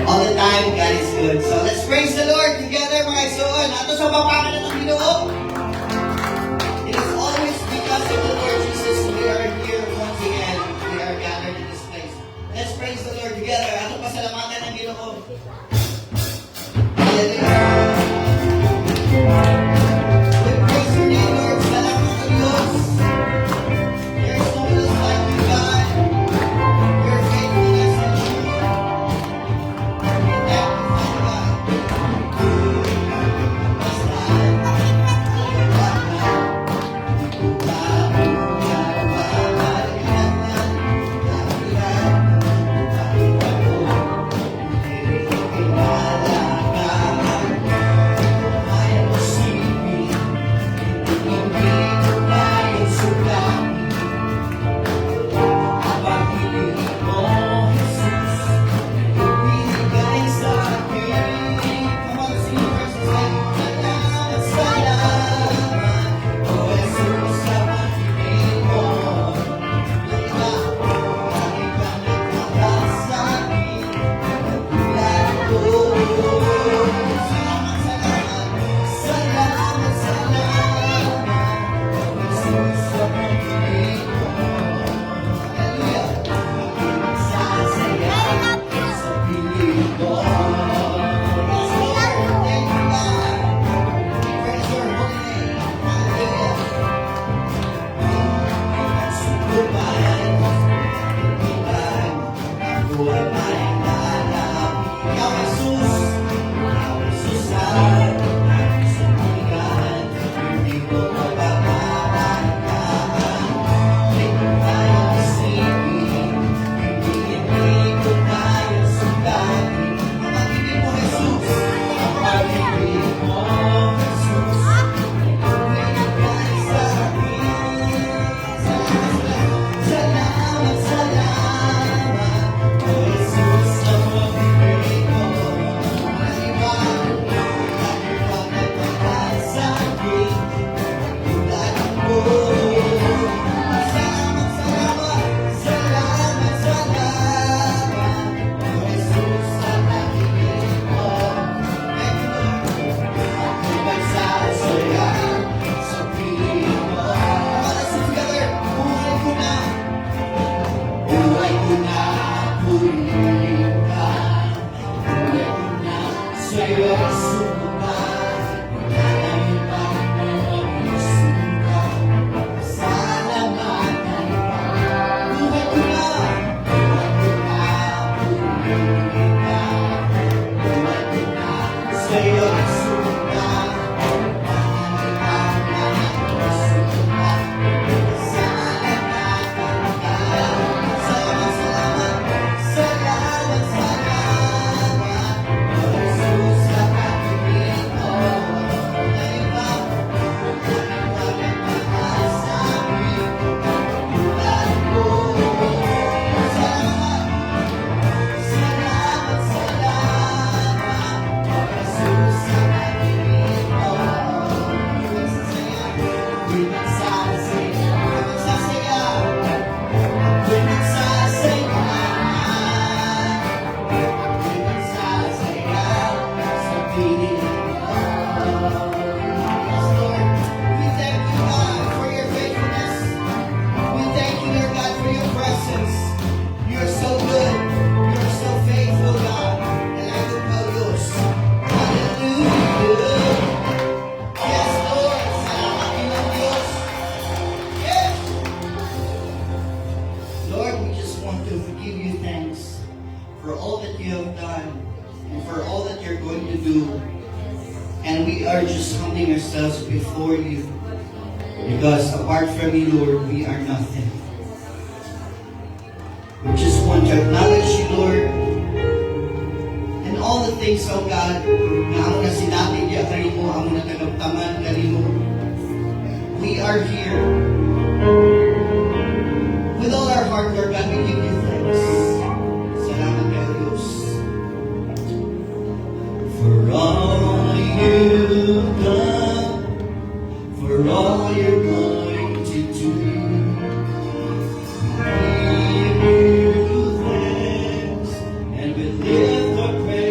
All the time, God is good. So let's praise the Lord together, mga isuon. Ato sa papangalan ng Ginoo. It is always because of the Lord Jesus we are here once again. We are gathered in this place. Let's praise the Lord together. Ato pasalamatan ng Ginoo. Hallelujah. We praise your name, Lord. Salamat sa Diyos. There is no one else like you, God. Your faithfulness and truth. Before you, because apart from you, Lord, we are nothing. We just want to acknowledge you, Lord, and all the things, oh God, na amo na sinabi niya kanimo, amo na tanggaptaman kanimo. We are here. With all our heart, Lord God, we give you thanks. Salamat kayo, Diyos. For all you've done, for all you're going to do, we give you thanks, and we lift our praise.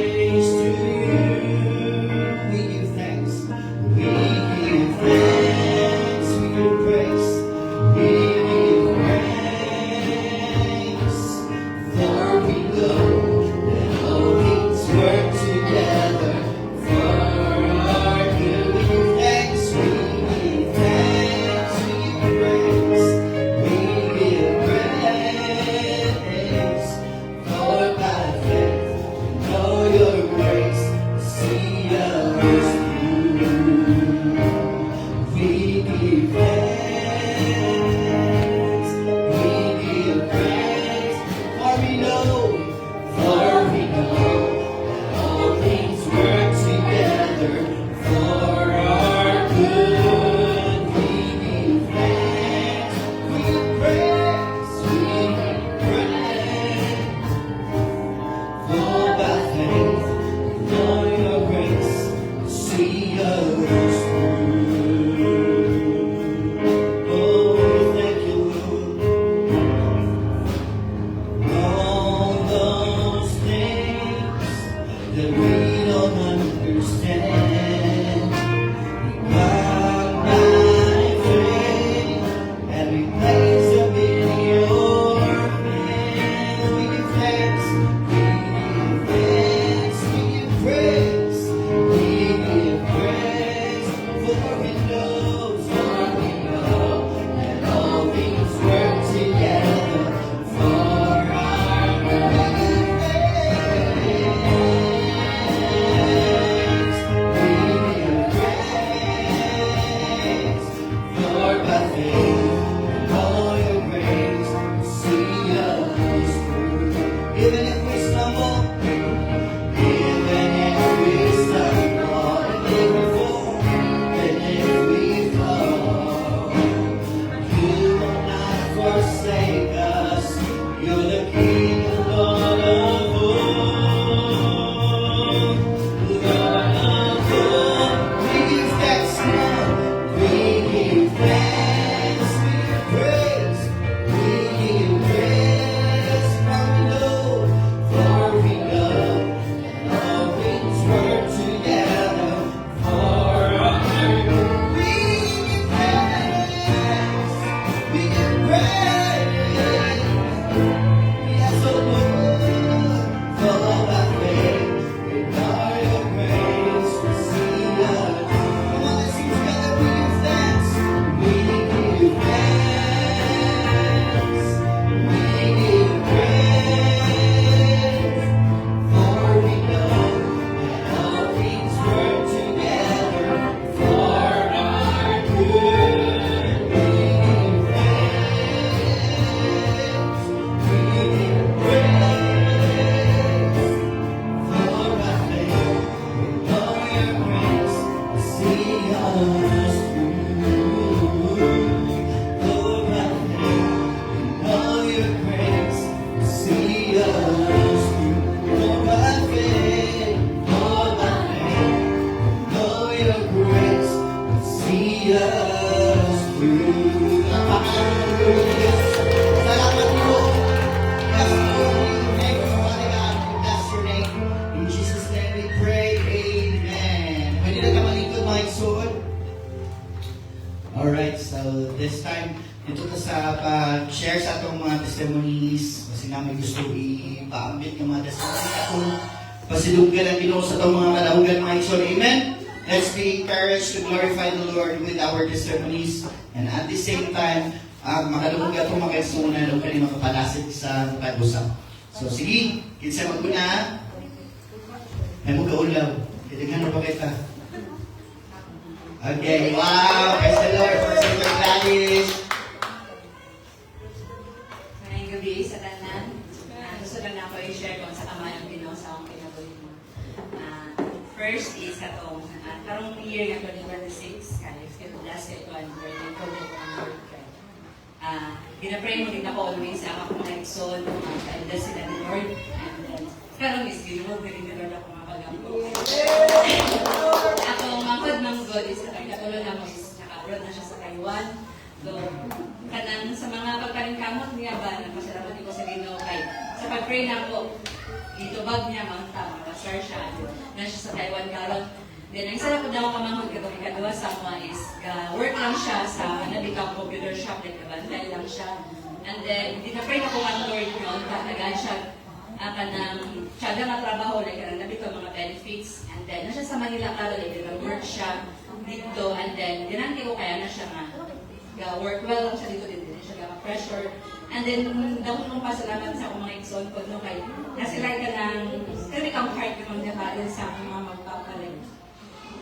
sa pag-share sa atong mga testimonies. Kasi namin gusto ipaambit ng mga testimonies. Ako, pasiduggan ang Ginoo sa atong mga malahugan mga igsoon. Amen? Let's be encouraged to glorify the Lord with our testimonies. And at the same time, makalugog atong mga igsunan o kani makapalasit sa pag-usap. So sige, kinsa maguna. Ay mo kaulaw. Kailangan pa kita. Okay, wow! Praise the Lord for Sister Gladys. Ngayong gabi sa tanan, gusto lang na ako i-share kung sa kamayang Ginoo sa akong kinabuhi mo. First is atong karong year nga 2026, kaya feel blessed kay Juan, very encouraged ko ang word kay. Ginapray mo din ako always sa akong mga igsoon, ka-bless sila ni Lord, and then karong is ginawag na rin ni Lord ako mga pagampo. Ako, mangkod ng God is katulad na mo is naka-abroad na siya sa Taiwan. So, kanang sa mga pagkalingkamot niya ba, nagpasalamat ko sa Ginoo kay sa pag-pray na ako, itubag niya mangta, makasar siya, na siya sa Taiwan karon. Then, ang sarap ko daw kamangod katong ikaduwa sa mga is, work lang siya sa nabitang computer shop, like nabantay lang siya. And then, dinapray na ko ang Lord yun, tatagan siya kanang siya nga trabaho, like kanang nabitang mga benefits. And then, na siya sa Manila karon, like nag-work siya dito, and then, dinanti ko kaya na siya nga work well lang siya dito, din siya pressure. And then, daw kong pasalamat sa akong mga igsoon ko, no, kay nasilay ka ng, kasi kang heart yung mga sa akong mga magpapalit.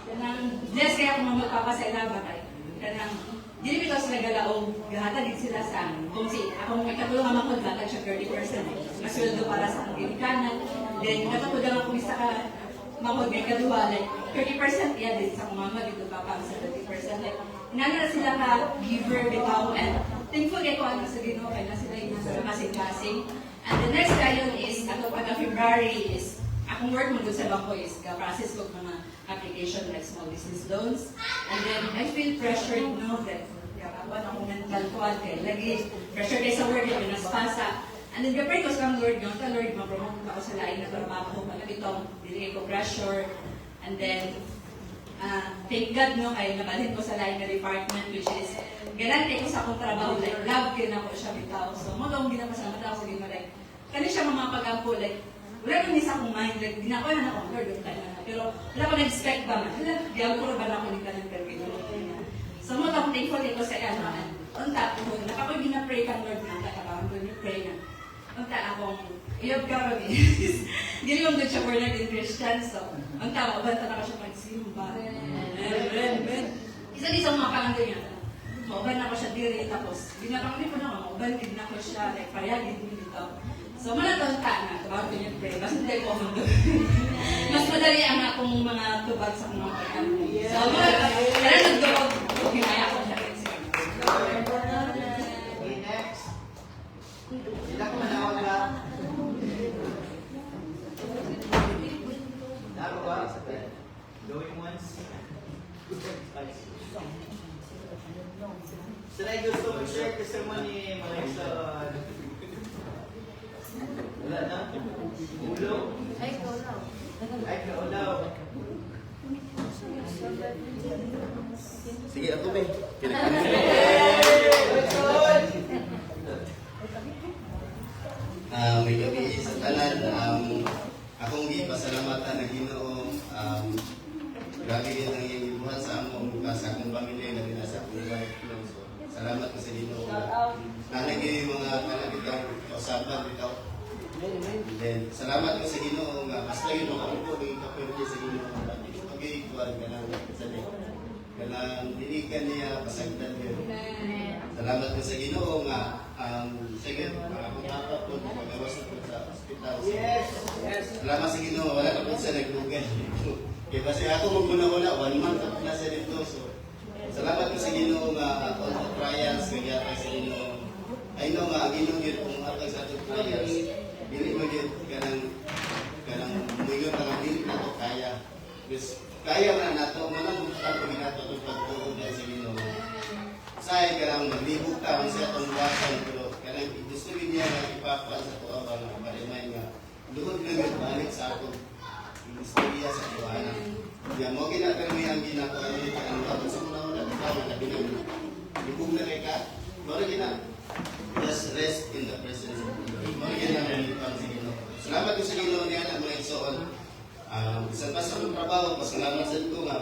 Kanang, bless kaya akong mga magpapasala ba kay, kanang, dili bitaw sila galaog, gahatagin sila sa, kung si, akong may katulong ang mga gatag siya 30%, masweldo para sa akong ginikanan, then, katulong akong isa ka, mga may kaduwa, like, 30% yan din sa akong mama, dito pa pa sa 30%, like, nana sila ka giver bitaw, and thankful kay ko ano sa Ginoo kay na sila yung nasa kasing-kasing. And the next tayon is, ato pagka February is, akong work mo doon sa bangko is, ka-process ko mga application like small business loans. And then, I feel pressured, no, that, kapawan akong mental ko, kay lagi, pressure kay sa work, yung naspasa. And then, kapag ko sa Lord, yung Lord, ma-promote ako sa lain na trabaho, itong, dili ko pressure. And then, thank God, no, kay nabalhin ko sa line na department, which is, galante ko sa akong trabaho, like, love ko na ko siya bitaw. So, magawang ginapasalamat ako sa Ginoo, like, kani siya mga pag-ampo, like, wala nang isa akong mind, like, ginakuha na ako, Lord, yung tayo na. Pero, wala ko na-expect ba, wala, diyan ko ba na ako nito ng perpino. So, magawang thankful ko sa ano, and, unta ko, nakapag ginapray ka, Lord, na, kakabahan ko yung pray na, unta akong, iyob ka rin, hindi yung good siya born again Christian, so, unta, mabanta na ka siya magsimba. Isa-isa mga pangando niya. Mauban na ko siya diri, tapos ginapangli ko na, mauban din na ko siya, like, payagin din dito. So, manatawag ka na, tawag ko yung prayer, mas hindi ko ako mas madali ang akong mga tubag sa mga pagkano. So, kaya nagtubag, hinaya ko siya rin siya. Okay, next. Sila ko manawag na. Laro ba? Going once. Sila ay gusto mag-share testimony mga isa. Wala na? Ulo? Ay, kaulaw. Sige, ako ba? May gabi sa tanan. Akong gipasalamatan na Ginoo. Grabe din ang iyong ibuhat sa among sa akong pamilya na rin sa akong wife. So, salamat ko sa Ginoo. Nanagay mga kanagitang kausapan bitaw. Then, salamat ko sa Ginoo nga mas lagi mo ako po ng kapirdi sa Ginoo. Okay, kuwan ka lang sa day. Kanang dinigan niya pasagdan yun. Salamat ko sa Ginoo nga sige, para akong papa po magawas na po sa hospital. Yes! Salamat sa Ginoo, wala na po sa naglugan. Kaya kasi ako magmuna-una, 1 month ako na sa dito. So, salamat ko sa Ginoo nga all the trials, nagyatay sa Ginoo. I know nga, ang Ginoo yun kung atag sa atong trials. Dili mo yun, kanang muyon lang ang dili na ito kaya. Because kaya na nato, manang paginato itong pagtuod na sa Ginoo. Say, kanang naglibog ka, ang siya itong basan, pero kanang gusto niya na ipakuan sa ito ang kalimay nga. Luhod lang yung balik sa atong istorya sa Johanna. Yan mo ginagami ang ginagawa nito ang tapos sa muna ikaw na binang libog na kay ka. Mara gina just rest in the presence of the Lord. Magiging lang ang sa Ginoo. Salamat ko sa Ginoo niya na mga igsoon. Bisan pa sa akong trabaho, pasalamat sa ito nga.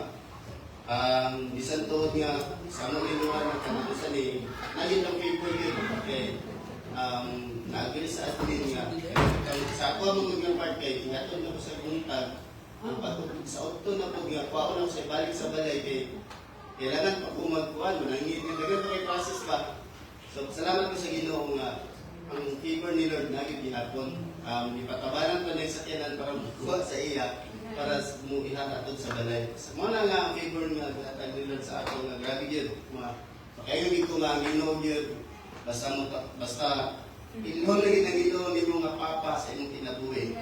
Bisan to nga, sa among inuwan ng kanalusan ni, naging ang favor yun. Okay. Naagili sa atin nga. Sa ako ang mga part kay, ingatod na ko sa buntag. Sa auto na po, nga, kuha ko lang sa ibalik sa balay kay, kailangan pa po magkuhan mo, nangingin nga dagan kay process pa. So, salamat ko sa Ginoo nga ang favor ni Lord naging gihapon. Ipatabanan pa na yung sakyanan para magkuha sa iya para mo ihatatod sa balay. So, muna nga ang favor nga gatag ni Lord sa ako nga grabe yun. Makayumig ko nga ang Ginoo yun. Basta ilhon lagi ng Ginoo ni mga papa sa inyong kinabuhi.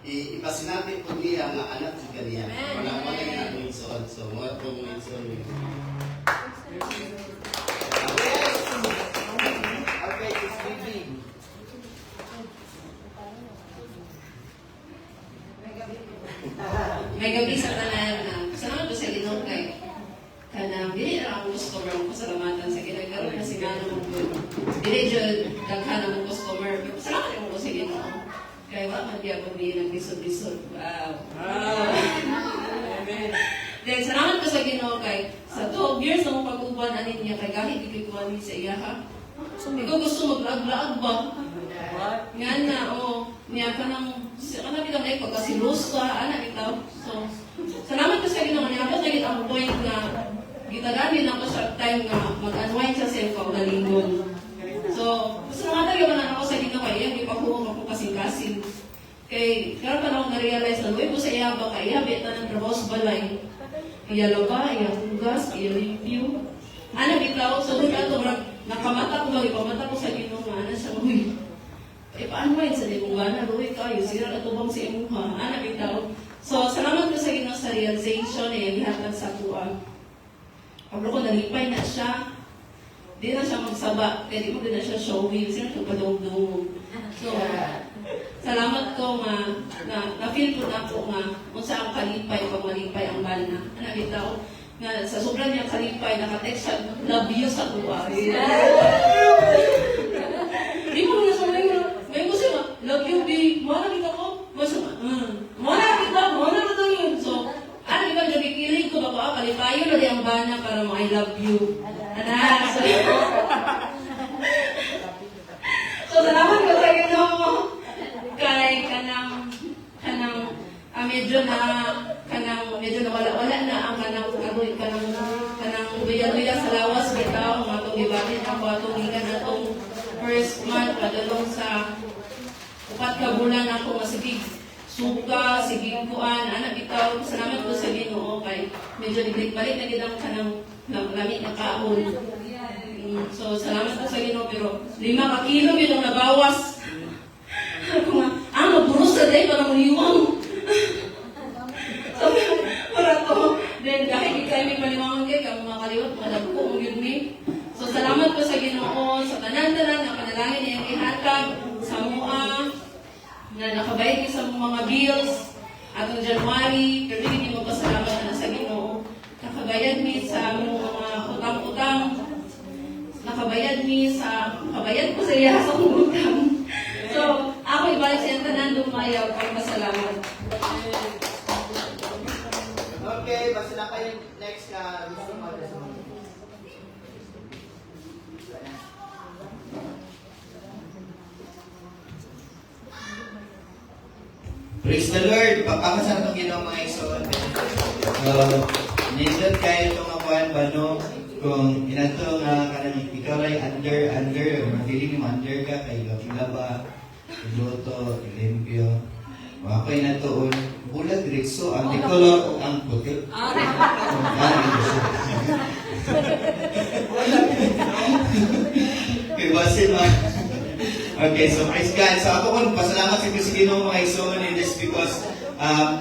Ipasinabi po niya nga anak sa kaniya. Wala nga ang isuon. So, mga po mga isuon. Okay, it's baby. May gabi sa tanan na salamat ko sa Ginoo kay kanang dili ra ang customer ang pasalamatan sa Ginoo karon na si Gano mo good. Dili jud daghan ang customer. Salamat ko sa Ginoo. Kay wa man diya pag ng bisod-bisod. Wow. Amen. Then salamat ko sa Ginoo kay sa 12 years na mo pag-uban anin niya kay gahi di ko kuan sa iya ha. Ikaw gusto maglaag-laag ba? Nga na, niya ka nang, kanang bitang na pagkasilos ka, anak bitaw. So, salamat ko sa Ginoo niya. Tapos naging ang point nga, gitaganin ako sa time nga, mag-unwind sa cellphone na lingon. So, salamat yung ako sa Ginoo kay iya, ipakuha ako kasing-kasing. Kay, karoon pa na akong na-realize na, uy po sa iya ba, kaya bita ng trabaho sa balay. Iya laba, iya hugas, iya review. Anak bitaw, so doon ato, nakamata ko ba, ipamata ko sa Ginoo nga, ano siya, uy, paano yun sa libungan na ruwi kayo, sira na tubang sa imuha, anak bitaw. So, salamat ko sa Ginoo sa realization na yung ihatag sa kuha. Paglo ko, nalipay na siya, di na siya magsaba, kaya di mo din na siya showy, sino siya padong-dong. So, salamat ko nga, na-feel ko na po nga, kung saan kalipay, pag malipay ang bana. Anak bitaw, nga sa sobrang niyang kalipay, nakatext siya, love you sa kuha. Di mo na sa mga, ngayon ko siya, love you, be, muna kita ko, muna kita yun. So, ano ba, nabikilig ko ba ko, kalipayo na di ang bana para mo, I love you. Anak, so, salamat ko sa Ginoo kay medyo nawala-wala na ang kanang luya-luya sa lawas bitaw, mga itong ibatin ako, atong ikan atong first month, padalong sa 4 ka bulan ako, masigig suka, sigig kuan, anak bitaw, salamat ko sa Ginoo kay medyo nibalik-balik na gidang kanang lamit na kaon. So, salamat ko sa Ginoo, pero 5 ka kilo yun ang nabawas. Ako nga, magburos sa day, parang liwang. So, para to, then kahit di kayo may paliwangan kayo, kaya mga kaliwat, mga lagpo, ang yun me. So, salamat ko sa Ginoo, sa tanan-tanan, na panalangin niyang ihatag, sa mua, na nakabayad niyo sa mga bills, atong January, pero hindi mo pasalamat na sa Ginoo. Nakabayad niyo sa mga utang-utang, nakabayad ko sa iya sa utang. So, ako ibalik sa iyang tanan, dumayaw, pagpasalamat. Okay, basta na kayo next na gusto mo. Praise the Lord! Papakasal itong Ginoo mga igsoon. Nindot kayo itong akuan ba no? Kung inato nga kanang ikaw ay under, madiling mo under ka, kay ilaba, iluto, ilimpyo. O ako ay natuon, bulag ritso, ang decolor o ang puti. Okay, basin mo. Okay, so praise God. So ako kung pasalamat sa Ginoo mga igsoon, and this because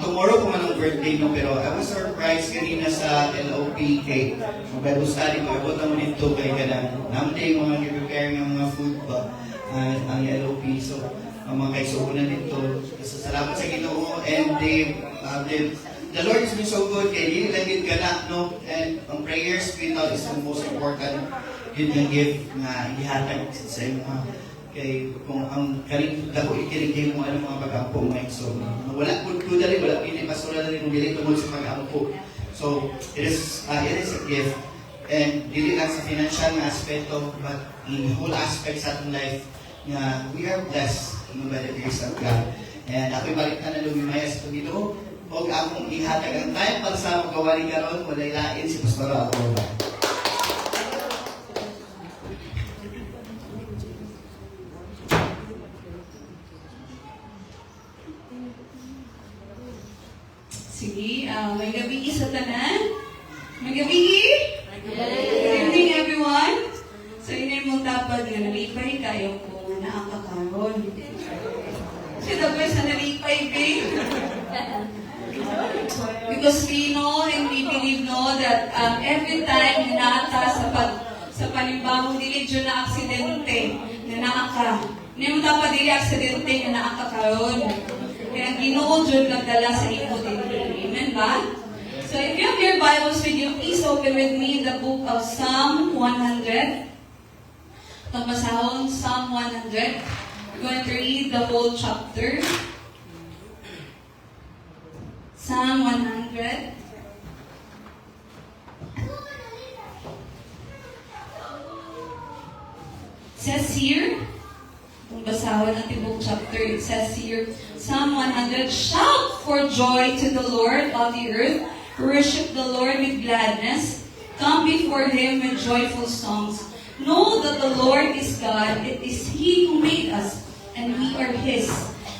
tomorrow po man ang birthday mo, pero I was surprised kanina sa LOP kay Bible study ko. Abot naman ito kay kanang naman mga prepare ng mga food ba ang LOP. So ang mga kaigsuunan nito. So salamat sa Ginoo, and the Lord has been so good kay dili lang gid kana no, and ang prayer spiritual is the most important yun nga give nga ihatag sa imo kay kung ang karing dako ikiring mo ano mga pag-ampo mo so wala pud dali wala pili pastora dali kung dili tungod sa pag-ampo so it is a gift and dili lang sa financial nga aspeto but in whole aspect sa atong life nga we are blessed by the grace of God and ako'y balik na lumimaya sa Ginoo o akong ihatag ang time para sa magawali karon walay lain si Pastor Aurora. Sige, may gabi sa tanan. May gabi. Good evening, everyone. So, inay mong tapad nga nalipay kayo kung naakakaroon. Kasi dapat sa nalipay, babe. Because we know and we believe that every time na naata sa panimbawang dili dyan na aksidente na naaka. Hindi mo dapat dili aksidente na naakakaroon. Kaya ang Ginoo dyan nagdala sa imo din. Amen ba? So if you have your Bibles with you, please open with me the book of Psalm 100. Pagbasahon Psalm 100. We're going to read the whole chapter. Psalm 100. It says here, kung basahon ang tibok chapter, it says here, Psalm 100, shout for joy to the Lord of the earth, worship the Lord with gladness, come before Him with joyful songs. Know that the Lord is God, it is He who made us, and we are His.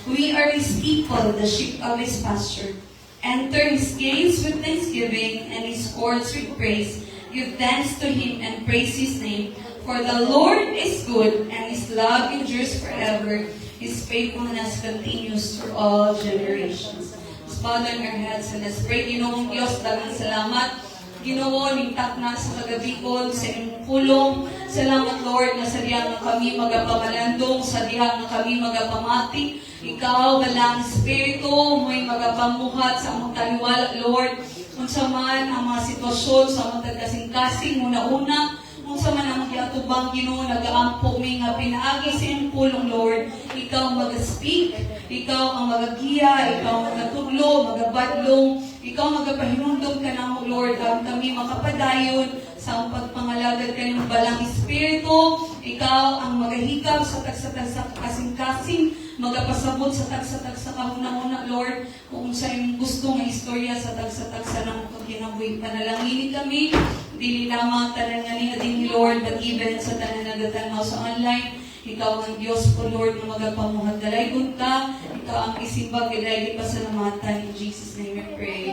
We are His people, the sheep of His pasture. Enter His gates with thanksgiving, and His courts with praise. Give thanks to Him and praise His name. For the Lord is good, and His love endures forever. His faithfulness continues through all generations. Let's bow down our heads and let's pray. Ginoong Diyos, dagang salamat. Ginoo, ningtak na sa kagabikon, sa inyong pulong. Salamat, Lord, na sa diha nga kami magapamalandong, sa diha nga kami magapamati. Ikaw, balang Espiritu, mo'y magapamuhat sa among taliwala, Lord. Kung sa man ang mga sitwasyon, sa among kasing-kasing, muna-una, kung sa man ang mag-iatubang Ginoo, nag-aampo mi nga pinaagi sa iyong pulong, Lord. Ikaw ang mag-speak, ikaw ang mag-agiya, ikaw ang mag-atuglo, mag-abadlong, ikaw magapahinundog ka na mo, Lord, ang kami makapadayon sa pagpangalagad kanyang balang Espiritu. Ikaw ang magahigap sa tagsa-tagsa kasing-kasing, magapasabot sa tagsa-tagsa kahuna-una, Lord, kung sa iyong gusto nga istorya sa tagsa-tagsa ng pagkinabuhi. Panalangini kami, dili lamang tanan nga ni ading Lord, but even sa tanan nagatanaw sa online. Ikaw ang Diyos po, Lord, na magapamuhat. Dalaygon ka, ikaw ang isimbag, ilay pasalamatan. In Jesus' name we pray.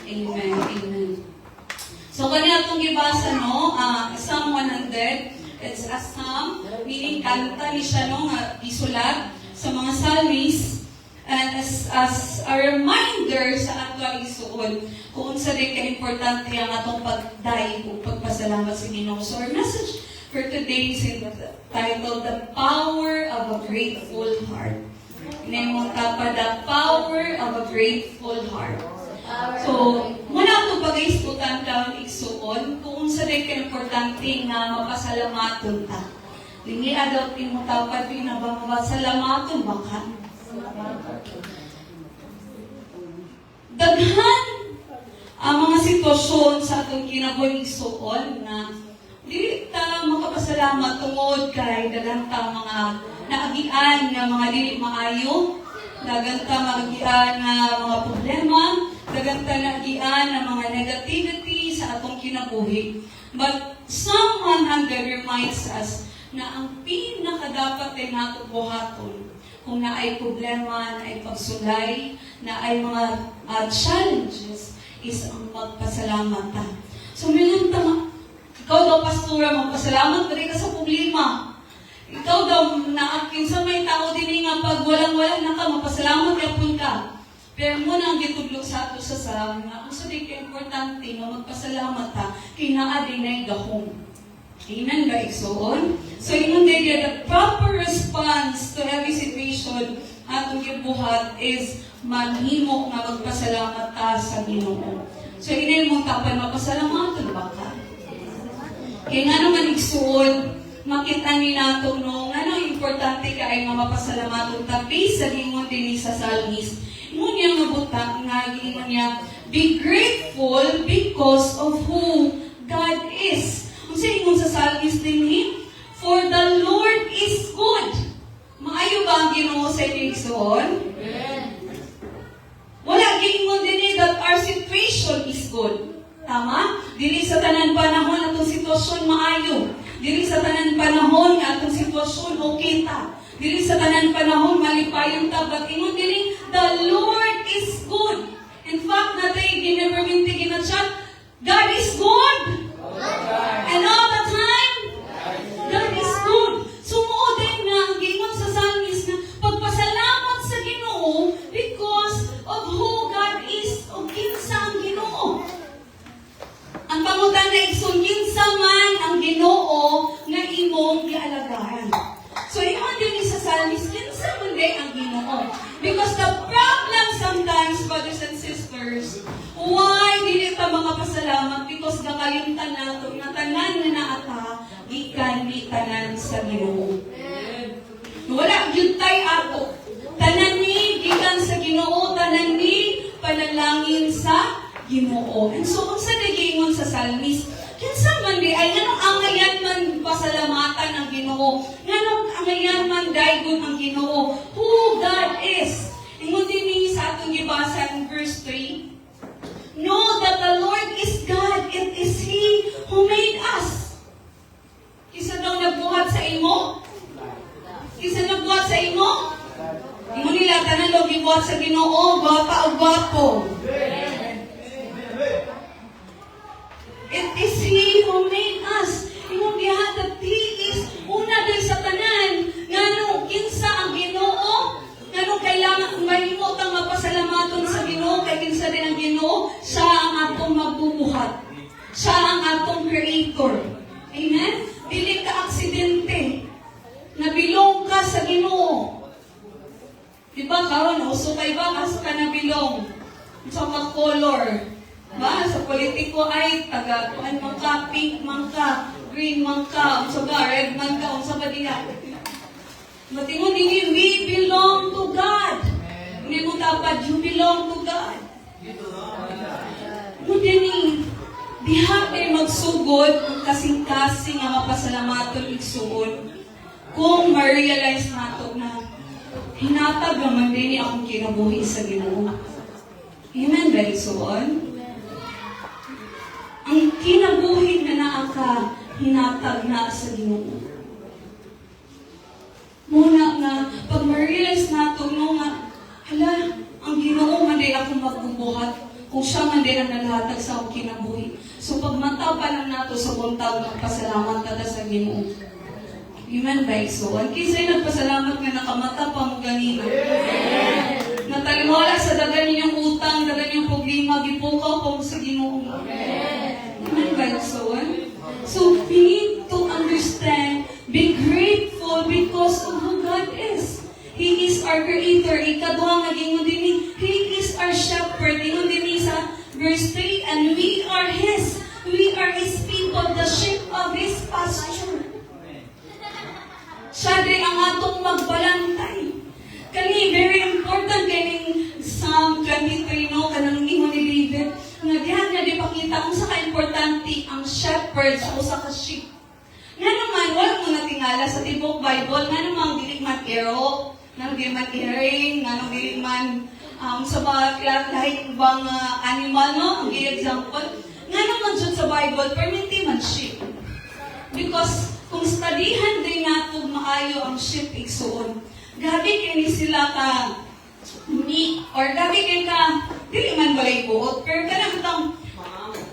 Amen. Amen. So, kanina itong ibasa, no? Psalm 100. It's a psalm, meaning kanta ni siya, no? Isulat sa mga psalmist. And as a reminder sa ato ang isuod, kung sa rin ka-importante ang atong pagdaig o pagpasalamat sa Ginoo. So, our message for today is entitled, The Power of a Grateful Heart. Inayong tapa, The Power of a Grateful Heart. So, muna ito pag-isputan taon igsuon, kung sa rin ka-importante nga mapasalamaton ta. Lingiadaw mo tapat na ba mapasalamaton baka? Daghan ang mga sitwasyon sa atong kinabuhi igsuon na dili ta makapasalamat tungod kay daghang ta mga naagian nga mga dili maayo, daghang ta maagian nga mga problema, daghang ta naagian nga mga negativity sa atong kinabuhi. But Psalm 100 reminds us na ang pinakadapat ay nato buhaton kung naay problema, naay pagsulay, naay mga challenges is ang magpasalamat ta. So minun ta, ikaw daw pastora, magpasalamat pa rin ka sa problema. Ikaw daw naakin sa may tao din nga pag walang-walang na ka, magpasalamat yapon ka. Pero muna ang gitudlok sa ato sa sarang na kung sa di ka importante nga magpasalamat ta, kinaa din na gahong. Amen ba, igsoon? So, inong the proper response to every situation atong gibuhat is manghimo nga magpasalamat ta sa Ginoo. So inay mong tapan mapasalamatan ba ka? Kaya nga naman igsuon, makita ni nato no, nga no, importante ka ay nga mapasalamatan ta sa gingon din sa Salmis. Ngun niya mabuta nga gingon niya, be grateful because of who God is. Kung sa ingon sa Salmis din ni, for the Lord is good. Maayo ba ang Ginoo sa igsuon? Wala gingon din that our situation is good. Tama? Dili sa tanan panahon atong sitwasyon maayo. Dili sa tanan panahon nga atong sitwasyon okay ta. Dili sa tanan panahon malipayon ta. But ingon dili, the Lord is good. In fact, natay gineverminti ginatsyat, God is good. And all the time, God is good. Sumuodin na ang gingon sa Salmis na pagpasalamat sa Ginoo because of who God is o kinsa ang Ginoo. Ang pangutan na igsoon, kinsa man ang Ginoo nga imong gialagaan. So, ingon din sa Salmis, kinsa man day ang Ginoo. Because the problem sometimes, brothers and sisters, why dili ta mga pasalamat? Because gakayuntan nato nga tanan na naata, gikan ni tanan sa Ginoo. Wala gyud tay ato. Tanan ni gikan sa Ginoo, tanan ni panalangin sa Ginoo. And so, kung sa nagiingon sa Salmis, kinsa man di ay nganong angayan man pasalamatan ang Ginoo. Nganong angayan man daygon ang Ginoo. Who God is. Ingon din ni sa atong gibasa in verse 3. Know that the Lord is God. It is He who made us. Kisa daw nagbuhat sa imo? Kisa nagbuhat sa imo? Ingon nila tanan daw gibuhat sa Ginoo, gwapa o gwapo. It is He who made us. Ingon diha that He is una din sa tanan. Ngano kinsa ang Ginoo? Ngano kailangan mahimo tang mapasalamaton sa Ginoo kay kinsa din ang Ginoo? Siya ang atong magbubuhat. Siya ang atong creator. Amen? Dili ka aksidente. Nabilong ka sa Ginoo. Diba karon uso kay ba asa ka nabilong? Sa color. Ba, sa politiko ay taga kuan man ka, pink man ka, green man ka, unsa ba, red man ka, unsa ba diha? Matingon dinhi, we belong to God. Hindi mo dapat, you belong to God. Mo dinhi, diha kay magsugod ang kasing-kasing nga mapasalamaton igsuon. Kung ma-realize nato na hinatag naman din akong kinabuhi sa Ginoo. Amen, dahil suon. Ang kinabuhi na naaka, hinatag na sa Ginoo. Muna nga, pag ma-realize nato, no nga, hala, ang Ginoo man din akong magbubuhat, kung siya man din ang naghatag sa akong kinabuhi. So pag matapan lang nato sa buntag, magpasalamat tada sa Ginoo. Amen, ba? So, ang kisa'y nagpasalamat nga nakamata pa mo ganina. Nataliwala sa dagan ninyong utang, dagan ninyong problema, gipukaw pa mo sa Ginoo. Amen, ba? So, we need to understand, be grateful because of who God is. He is our creator. Ikaduha nga gingon din, He is our shepherd. Gingon din sa verse 3, and we are His. We are His people, the sheep of His pasture. Siya din ang atong magbalantay. Kani, very important kaning Psalm 23, no? Kanang ingon ni David, nga dihan nga di pakita kung sa ka-importante ang shepherd sa usa ka sheep. Nga naman, wala mo natingala sa tibok Bible, nga naman dili man arrow, nga dili man earring, nga dili man sa mga lahi ibang animal, no? Ang example. Nga naman dyan sa Bible, perminti man sheep. Because kung studyhan din nato maayo ang sheep igsuon, gabi kini sila ka ni or gabi kay ka dili man balay buot pero kanang tang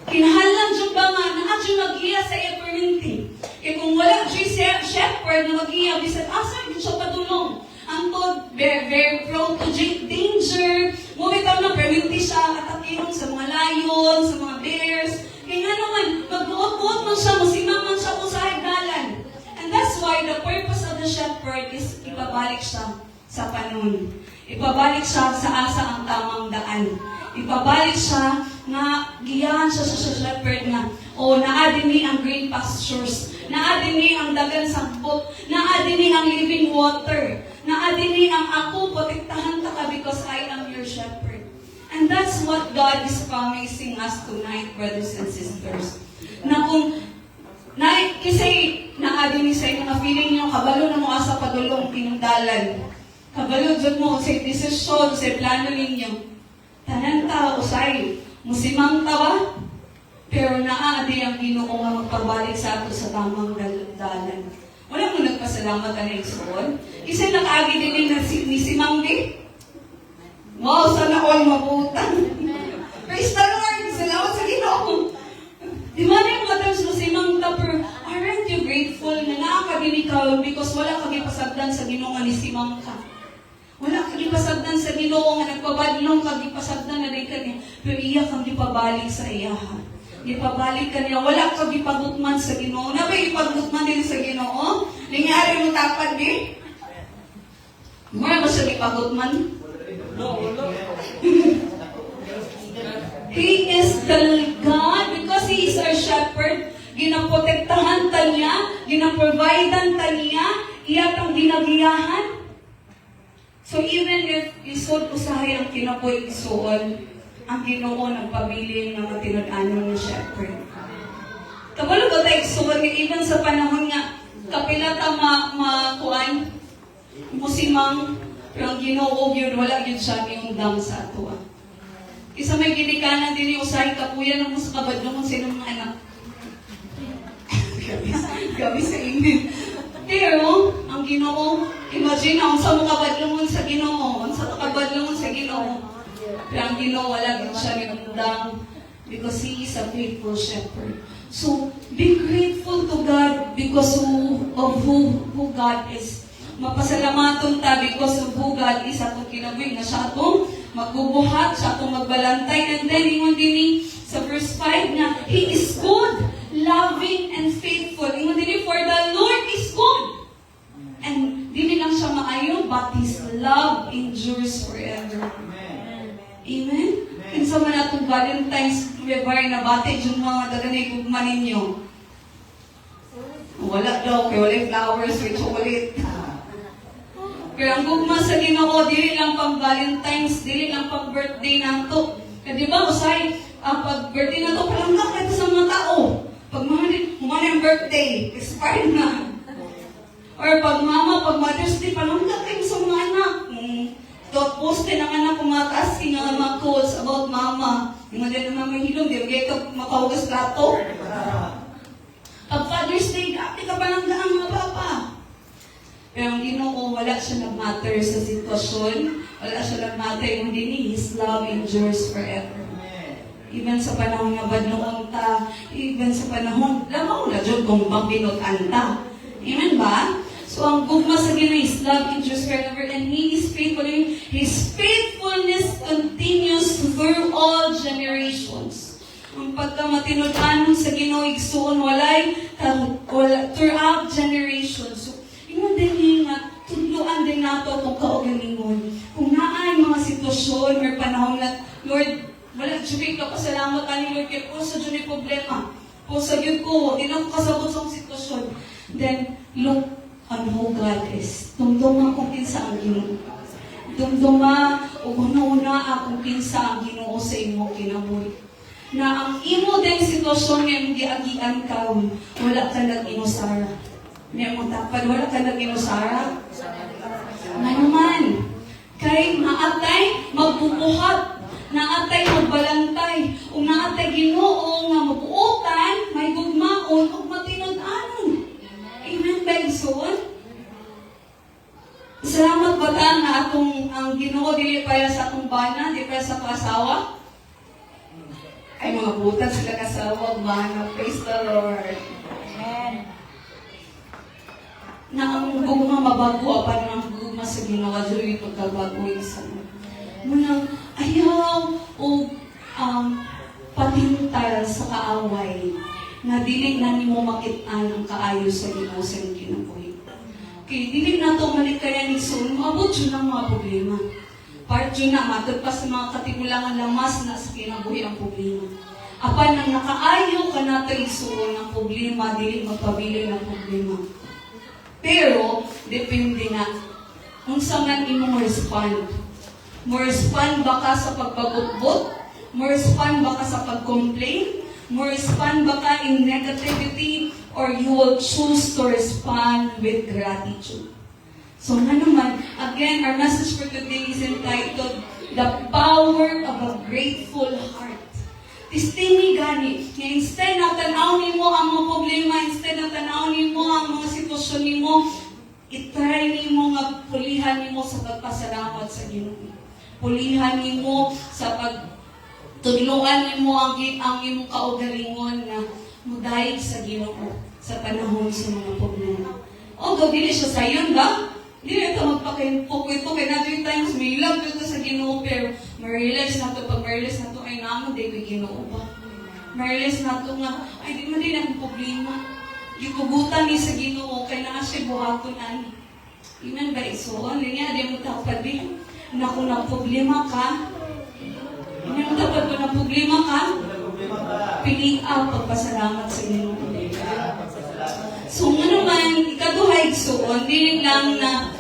kinahanglan jud ba nga naa jud mag-iya sa iya perminti. Kay kung wala jud siya shepherd na mag-iya bisan asa jud siya padulong antod very prone to danger mo bitaw na perminti siya atakinon sa mga lion, sa mga bears. Kaya nga naman, magbuot-buot man siya, masimang man siya kung sa higdalan. And that's why the purpose of the shepherd is ibabalik siya sa panon. Ibabalik siya sa asa ang tinudan. Ipabalik siya nga giyahan siya sa shepherd nga, o naa dinhi ang green pastures, naa dinhi ang dagan sagbot, naa dinhi ang living water, naa dinhi ang ako protektahan ka because I am your shepherd. And that's what God is promising us tonight, brothers and sisters. Na kung kasi naa dinhi sa inyo nga feeling niyo kabalo na mo asa padulong tinungdalan. Kabalo jud mo sa desisyon, sa plano ninyo. Tanan tao usay musimang tawa, pero naadi ang Ginoo nga magpabalik sa ato sa tamang dalan. Wala mo nagpasalamat ang Igsoon. Isa nakaagi din ni Simang di. Wow, sana all mabutan. Praise the Lord! Salamat sa Ginoo. Di ba na yung mga times mo Simang Tapper, aren't you grateful na nakakabili ka because wala kang ipasagdan sa Ginoo nga ni Simang ka? Wala kang ipasagdan sa Ginoo nga nagpabadlong kang ipasagdan na rin kanya, pero iya kang ipabalik sa iyaha. Ipabalik ka niya, wala kang ipagutman sa Ginoo. Na ba ipagutman din sa Ginoo? Nangyari mo tapad di? Mura ba siya ipagutman? He is the God because He is our shepherd. Ginaprotektahan ta niya, ginaprovidean ta niya, iya kang ginagiyahan. So even if isod usahay ang kinapoy isuon, ang Ginoo nagpabilin nga matinud-anon ni shepherd. Kabalo ba tayo isuon nga even sa panahon nga kapila ta makuan musimang pero ang Ginoo gyud wala gyud siya niundang sa ato. Isa may ginikanan din usahay kapuyan ng sa kabadlong sa mga anak. Gabi sa init. Pero, ang Ginoo, imagine ang sa makabadlungon sa Ginoo, ang sa makabadlungon sa Ginoo. Pero ang Ginoo, wala din siya nilundang because He is a faithful shepherd. So, be grateful to God because of who God is. Mapasalamaton ta because of who God is atong kinabuhi nga siya atong magbubuhat, siya atong magbalantay. And then, ingon din sa verse 5 na, He is good, loving, and faithful. Ingon din for the Lord is good. And dili lang siya maayo, but His love endures forever. Amen? And sa mga itong Valentine's River na bate, yung mga daganay kugma ninyo. Wala daw, kaya wala flowers with chocolate. Pero ang gugma sa Ginoo, dili lang pang Valentine's, dili lang pang birthday nanto. Kaya di ba, usay, pag birthday na to, palangga kayo sa mga tao. Pag mga yung birthday, expired na. Or pag Mother's Day, palangga kayo sa mga anak. Poste ng anak kung mataas nga mga quotes about mama. Yung mga din naman may hilong, di ba ito makahugas plato. Pag Father's Day, dati ka palangga ang mga papa. Pero ang Ginoo, wala siya nag-matter sa sitwasyon. Wala siya nag-matter yung din His love endures forever. Even sa panahon nga badloon ta, even sa panahon, lamaw na dyan kung mabinutan ta. Amen ba? So ang gugma sa Ginoo, His love endures forever, and He is faithful. His faithfulness continues through all generations. Ang pagkamatinud-anon sa Ginoo, igsuon walay throughout generations. So, ingon din nga, tudluan din nato kung kaugalingon. Kung naay mga sitwasyon or panahon na, Lord, wala, jubig ka, pasalamat ka ni Lord, kaya po sa dyan problema. Po sa yun ko, di na ko kasabot sa sitwasyon. Then, look on who God is. Dumduma kung kinsa ang Ginoo. Dumduma, o una-una akong kinsa ang Ginoo sa imo kinabuhi. Na ang imo din sitwasyon nga yung giagian ka, wala ka nag-inusara. May mo tapad, wala ka nag-inusara. Nga naman, kay maatay, magbubuhat, naatay magbalantay, o naatay Ginoo nga mabuutan, may gugmaon, o matinud-anon. Amen, Benson? Salamat ba ta na atong ang Ginoo dili para sa atong bana, di para sa kasawa? Ay, mga butas sila kasawa, bana, praise the Lord. Amen. Na ang gugma mabago, pa ang gugma sa Ginoo, dili pagkabago isa mo. Munang ayaw o patintal sa kaaway na dili na nimo makit-an ang kaayo sa Ginoo sa kinabuhi. Kay dili na to malikayan ni sun, maabot yun ang mga problema. Part yun na, matod pa sa mga katimulangan lamas na sa kinabuhi ang problema. Apan ang nakaayo ka nato isuon ng problema, dili magpabilin ng problema. Pero, depende na. Kung saan man imong respond. Mo respond ba ka sa pagpabutbot? Mo respond ba ka sa pag-complain? Mo respond ba ka in negativity? Or you will choose to respond with gratitude? So nga naman, again, our message for today is entitled, The Power of a Grateful Heart. Tistini gani, nga instead na tanawin mo ang mga problema, instead na tanawin mo ang mga sitwasyon mo, itry mo nga pulihan mo sa pagpasalamat sa Ginoo. Pulihan mo sa pagtudloan mo ang imong kaugalingon na mudayeg sa Ginoo sa panahon sa mga problema. Although dili siya sayon ba? Dili ito magpakaimpok ito kay na times may love ito sa Ginoo pero ma-realize na ito pag ma-realize na ito ay naman day kay Ginoo ba? Ma-realize na ito nga ay di man din ang problema. Ikugutan ni sa Ginoo kay naa siya buhaton ani. Iman ba isuon? Linya di mo tao pa din. Na kung problema ka, hindi mo dapat kung problema ka, pili ang pagpasalamat sa Ginoo. So nga naman, ikaduhay suon, dili lang na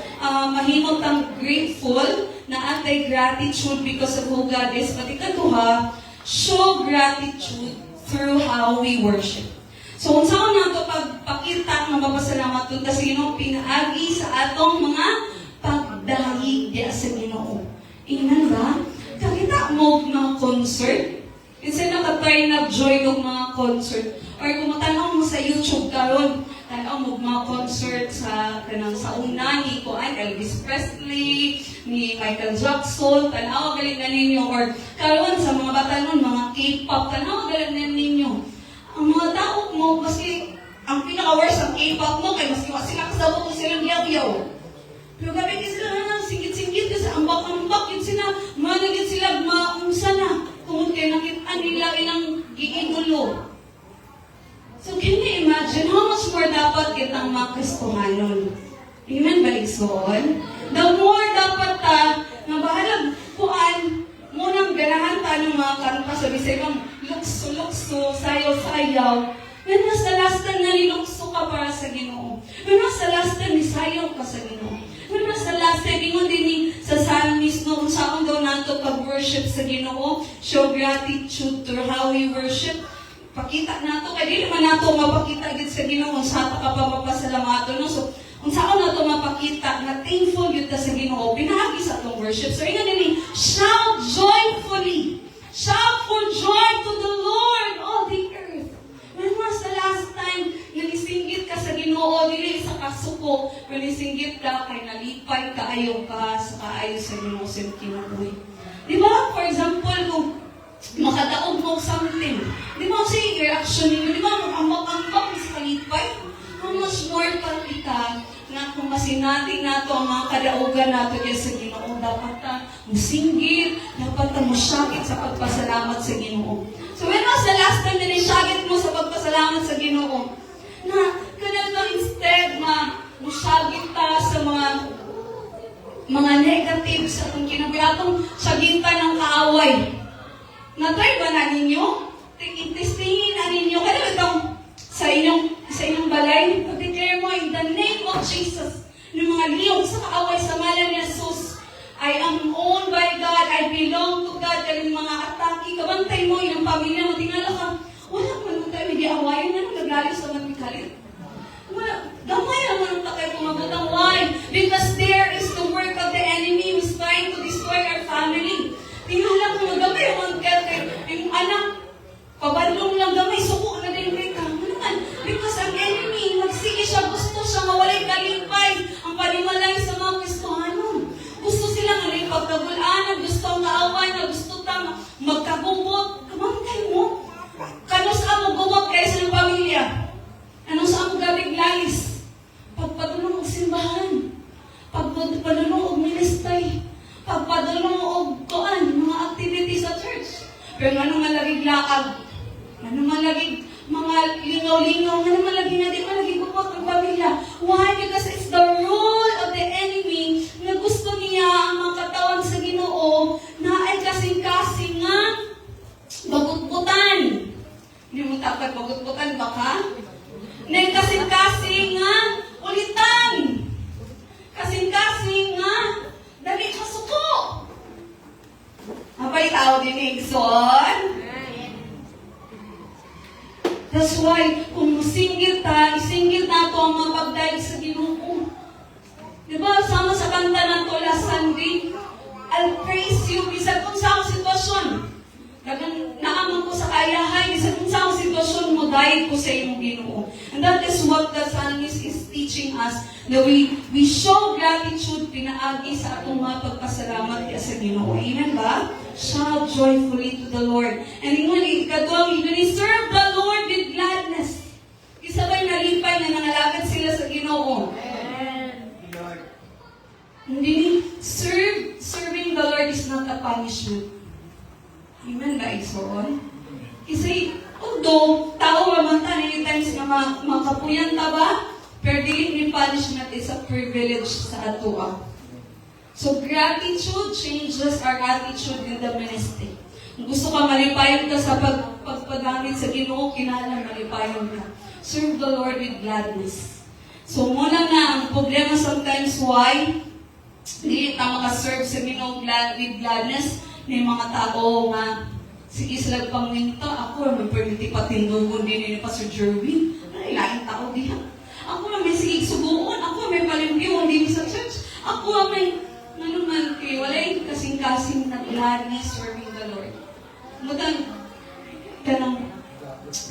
mahimot ang grateful na atay gratitude because of who God is, but ikaduha, show gratitude through how we worship. So kung saan nato pagpakita ng mapapasalamat doon kasi Ginoo pinaagi sa atong mga pagdahig diya sa Ginoo. Inan ba? Kakita mo mga concert? Instead na katry nag-join ng mga concert. Or kung matanaw mo sa YouTube karon, tanaw mo mga concert sa kanang sa una ni Elvis Presley, ni Michael Jackson, tanaw galing na ninyo. Or karon sa mga bata nun, mga K-pop, tanaw galing na ninyo. Ang mga tao mo, kasi ang pinaka-worst ang K-pop mo, kaya maski sila kasabot mo silang yaw-yaw. Pero gabi ka sila na singit-singit kasi ambak-ambak yun sila, managit sila maunsa na. Tungod kayo nakita nila ilang giinulo. So can you imagine how much more dapat kitang makristohanon? Amen ba igsoon? The more dapat ta, nga bahalag kuan, munang ganahan ta ng mga kanta sa bisayang lukso-lukso, sayaw-sayaw. When was the last time na nilukso ka para sa Ginoo? When was the last time nisayaw ka sa Ginoo? When was the last time, ingon din ni sa psalmist no, kung saan daw nato pag-worship sa Ginoo, show gratitude to how we worship. Pakita nato, kaya di naman nato mapakita gid sa Ginoo kung saan ka pa mapasalamato. No? So, kung saan nato mapakita na thankful yun sa Ginoo, pinahagi sa atong worship. So, ingon din shout joyfully. Shout for joy to the Lord, all the earth. When was the last time nalisinggit ka sa Ginoo, dili sa kasuko, nalisinggit ka kay nalipay kaayo ka sa kaayo sa Ginoo sa kinabuhi. Di ba? For example, kung makadaog mo something, di ba sa reaction ninyo, di ba mag-ambak-ambak sa kalipay? How much more pa kita na kung masinating nato ang mga kadaugan nato kaya sa Ginoo, dapat ta musinggit, dapat ta musyagit sa pagpasalamat sa Ginoo. So when was the last time na nisyagit mo sa pagpasalamat sa Ginoo? Na kanal lang instead na musyagit ta sa mga negative sa itong kinabuhi, atong syagitan ng kaaway. Na-try ba na ninyo? Testingin na ninyo. Kaya itong sa inyong balay, pag-declare mo in the name of Jesus, ng mga liyong sa kaaway sa ngalan ni Jesus, I am owned by God, I belong to God, kaling mga atake, kabantay mo, ilang pamilya mo, tingala ka, wala mo naman tayo, hindi awayan na, naglalis sa magmikalit. Wala, gamay naman ang takay kumabutang. Why? Because there is the work of the enemy who's trying to destroy our family. Tingala ko, gamay ang yung anak, pabadlong lang gamay, suko na din kay ka. Because ang enemy, nagsige siya, gusto siya mawalay kalimpay, ang panimalay sa mga Kristohanon. Gusto sila nga rin pagkagulanan, gusto ang kaaway na gusto tama, magkagubot, kamangkay mo. Kano sa mo gubot kayo sa pamilya? Ano sa mo gabig lalis? Pagpadulong og simbahan, pagpadulong og ministry, pagpadulong og kuan, mga activities sa church. Pero ano nga lagig lakag? Ano nga lagig mga lingaw-lingaw, ano malagi na di malagi bukot ang pamilya. Why? Because it's the rule of the enemy na gusto niya ang mga katawan sa Ginoo Kag magut-butan ba ka? Nang kasing-kasing nga, ulitan. Kasing-kasing nga, dali kasuko. Apay tao din, Igson? That's why, kung singgit na ito ang mga pagdaig sa Ginoo. Diba, sama sa kanta na ito last Sunday, I'll praise you, bisan kung sa akong sitwasyon. Naaman ko sa kayahay, bisan kung sa akong sitwasyon mo, dahil ko sa iyong Ginoo. And that is what the psalmist is teaching us, that we show gratitude, pinaagi sa atong mga pagpasalamat sa Ginoo. Amen ba? Shout joyfully to the Lord. And ingon, ikadwang, serve the Lord with gladness. Isabay nalipay na nangalagad sila sa Ginoo. Hindi, serving the Lord is not a punishment. Amen, guys, so on. Kasi, although, tao naman tayo, times na makapuyan ta ba, pero dili punishment is a privilege sa atua. So, gratitude changes our attitude in the ministry. Kung gusto ka malipayon ka sa pagpagamit sa Ginoo, kinahanglan malipayon ka. Serve the Lord with gladness. So, muna na ang problema sometimes why hindi ta makaserve sa Ginoo with gladness ng mga tao nga sige sila pangminto. Ako may permiti patindugon din ni Pastor Jerwin. Ay, laing tao diha. Ako may sige subuon. Ako may palimpyo din sa church. Ako may nanuman kay walay kasing-kasing na gladness serving the Lord. Mudan kanang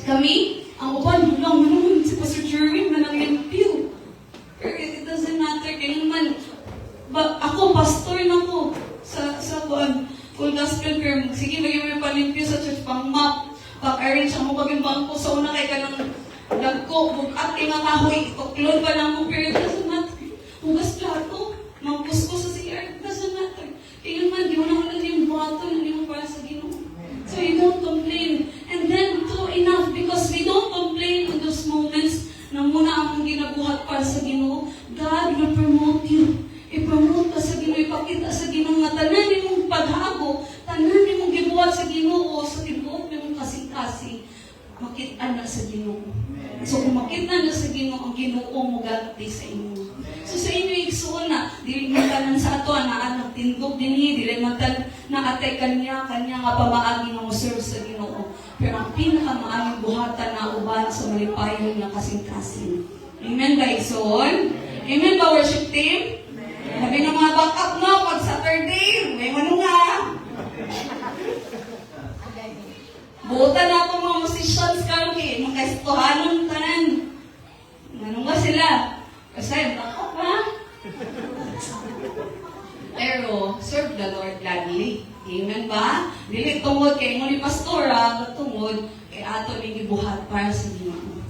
kami ang uban lang naman si Pastor Jerwin na nanglimpyo. Pero it doesn't matter kay naman. Ako, pastor na ko sa full gospel prayer. Sige, maging may palimpyo sa church, pang-map, pang-arrange ang mga bangko sa una kay kanang nagko, bukat, nga kahoy, ituklod pa lang mo, pero it doesn't matter. Hugas plato, magpusko sa CR, it doesn't matter. Kaya naman, di mo naman yung buhato, hindi mo para sa Ginoo. So you don't complain. And then, true enough, because we don't complain in those moments na muna ang ginabuhat para sa Ginoo, God will promote you. I-promote ka sa Ginoo, ipakita sa Ginoo nga tanan nimong paghago, tanan nimong gibuhat sa Ginoo, sa tibuok nimong kasing-kasing, makita na sa Ginoo. So kung makita na sa Ginoo, ang Ginoo mo ganti sa inyo. So sa inyo igsuon na, dili man tanan sa ato na nagtindog dinhi, dili man tan na atay kanya nga pamaagi nga serve sa Ginoo. Pero ang pinakamaayong buhatan na uban sa malipayon nga kasing-kasing. Amen guys, so amen ba worship team? Sabi ng mga back-up mo, pag Saturday, may manunga. Buutan na ako mga musicians karon kay mga kaistuhanon tanan. Manunga sila. Kasi back-up ha. Pero, serve the Lord gladly. Amen ba? Dili tungod kay mo ni pastora, tungod kay ato ni gibuhat para sa Ginoo.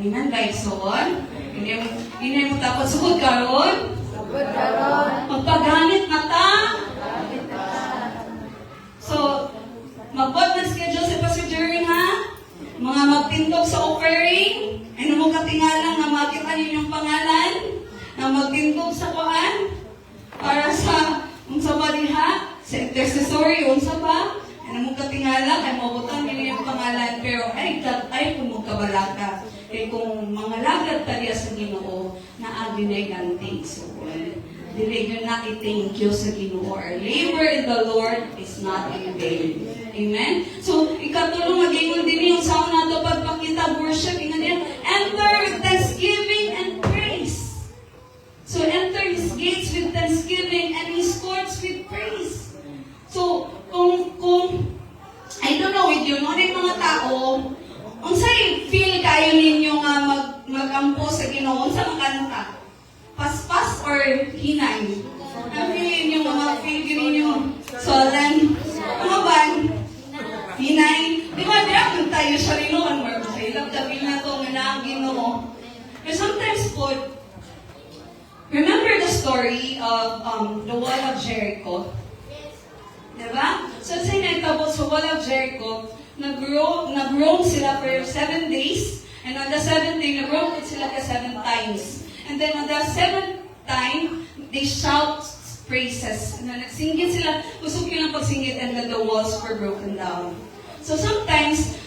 Amen guys, so on. Hindi mo dapat sugod karon. Magpagamit na ta. So, magbot na schedule si Pastor Jerry ha. Mga magtindog sa offering. Ano mo katingalang na makita ninyong pangalan. Na magtindog sa kuan. Para sa unsa ba diha? Sa intercessory, unsa ba? Ano mo katingalang ay mabutan ninyong pangalan. Pero ay kung magkabalaka. Kaya kung mga lagad taliya sa Ginoo, naagi na ganti. So, dili nyo na i-thank you sa Ginoo. Our labor in the Lord is not in vain. Amen? So, ikatulong mag-ingon din yung sa una ito pagpakita worship. Ingon din, enter with thanksgiving and praise. So, enter His gates with thanksgiving and His courts with praise. So, kung I don't know with you, no din mga tao, unsay feel kayo ninyo nga magampo sa Ginoo unsa ang kanta? Paspas or hinay? Ang feeling nyo, mga feel ninyo? Solan? Ano ba? Hinay? Di ba, di tayo siya rin noon, or sa ilang tabi na ito, nga na ang Ginoo. But sometimes po, remember the story of the wall of Jericho? Diba? So, say na itabot sa wall of Jericho, nag-roam sila for 7 days, and on the 7th day, nag-roam sila ka 7 times. And then on the 7th time, they shout praises. And then nagsinggit sila, usok yun ang pagsinggit, and then the walls were broken down. So sometimes,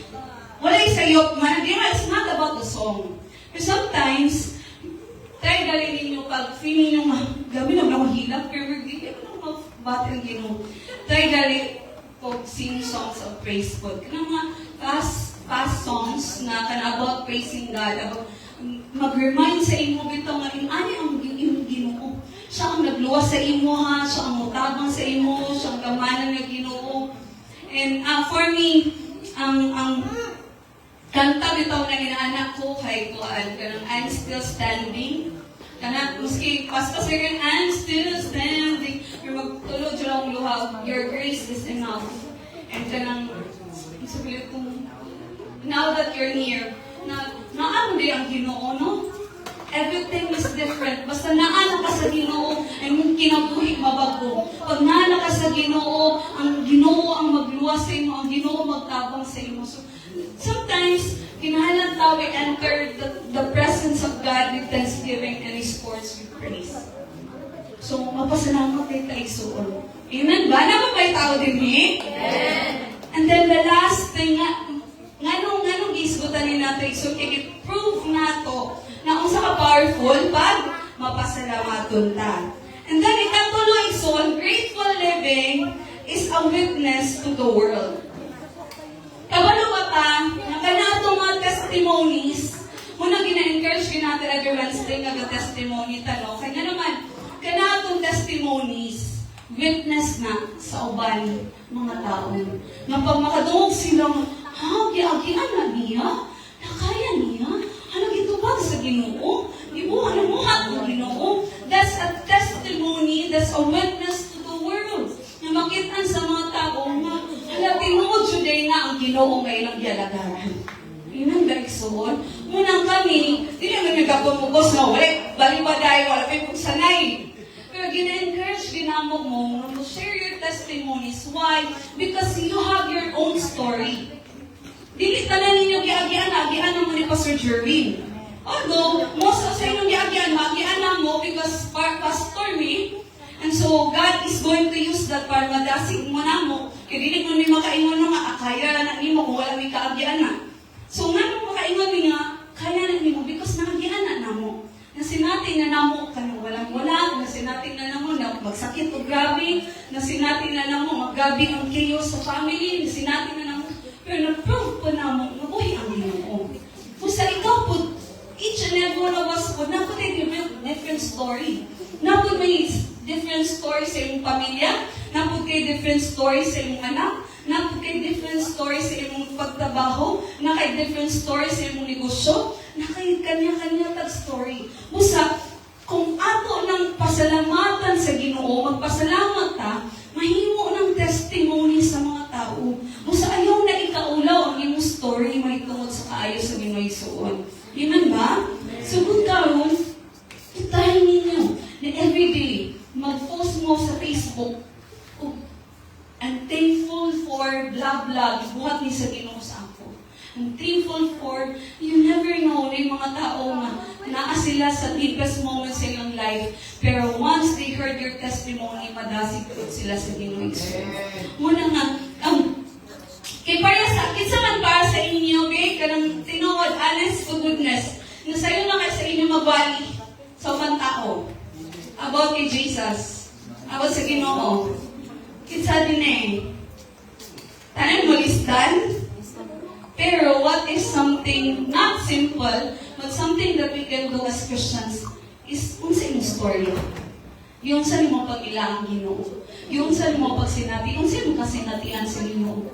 wala isayop man. It's not about the song. But sometimes, try galing ninyo pag feeling nyo, gabi na akong hilap, pero hindi ko na mag-battle Ginoo. Try galing pag sing songs of praise God. Kanang mga past songs na about praising God, about mag-remind sa imo bitaw nga ani ang imong Ginoo. Siya ang nagluwas sa imo ha, siya ang mutabang sa imo, siya ang gamanan nga Ginoo. And for me, ang kanta bitaw na inaanak ko kay kuan kanang I'm Still Standing. Kana maski paspas rin I'm still standing. Pero magtulog jud ang luha, your grace is enough. And kanang sabi ko, now that you're near, naano di ang Ginoo, no? Everything is different. Basta naano ka sa Ginoo, ay mong kinabuhi mabago. Pag naano ka sa Ginoo, ang Ginoo ang magluwas sa imo, ang Ginoo magtabang sa imo. So, sometimes, kinahanglan tayo enter the presence of God with thanksgiving and His courts with praise. So, mapasalamat tayo tayo suon. Amen ba? Napapay tao din eh? Amen. And then the last thing, nganong gisgutan ni natin, so i-prove na to na unsa ka powerful pag mapasalamatun ta. And then ikatulo ison, grateful living is a witness to the world. Kabalo ba ta, na kanatong mga testimonies, muna gina-encourage natin every Wednesday nga testimony tano. Kaya naman, kanatong testimonies, witness na sa uban mga tao. Nga pag makadungog silang, giagian na niya, nakaya niya, gitubag sa Ginoo, ibuhan mo ang Ginoo. That's a testimony, that's a witness to the world. Na makitaan sa mga tao nga, tinuod juday na ang Ginoo nga ilang gialagaran. Amen, Garikson. Munang kami, hindi naman nagkapumugos na balibaday, wala kayo pagsanay. Pero gina-encourage ginamo mo to share your testimonies. Why? Because you have your own story. Dili tanan ninyo giagian mo ni Pastor Jerwin. Although, most of sa inyong giagian mo because pastor me. And so, God is going to use that para madasig mo na mo. Kaya dili mo ni makaingon nga, kaya na ni mo kung wala may kaagian na. So, nga mo makaingon mi nga, kaya na ni mo because nakagian na mo. Nasinating na namo kanang walang-wala, nasinating na namo na magsakit o grabe, nasinating na namo maggabi ang chaos sa family, nasinating na namo, pero na-prove po namo, mabuhi ang Ginoo. Kung sa ikaw po, each and every one of us po, napod ay different story. Napod may different story sa iyong pamilya, napod kay different story sa iyong anak, napod kay different story sa iyong pagtrabaho, na kay different story sa iyong negosyo, na kay kanya-kanya tag-story. Busa, kung ato ng pasalamatan sa Ginoo, magpasalamat ta, mahimo ng testimony sa mga tao. Busa, ayaw na ikaulaw ang iyong story, may tungod sa kaayo sa Ginoo isuon. Amen ba? Sugod karon, itahin ninyo na everyday, mag-post mo sa Facebook, I'm thankful for blah blah, buhat ni sa Ginoo sa ako. I'm thankful for, you never know, na yung mga tao na naa sila sa deepest moments sa ilang life. Pero once they heard your testimony, madasig po sila sa Ginoo. Muna nga, kay para sa, kinsa man para sa inyo, okay? Kanang tinuod, honest to goodness, na sa'yo na kayo sa inyo mabali sa mga tao. About kay Jesus. About sa Ginoo. Kinsa din eh. Tanan mo listan? Pero what is something not simple, but something that we can do as Christians is unsa imong story. Yung sa mo pag ilang Ginoo. Yung sa mo pag sinati, yung sa mo kasinatian sa Ginoo.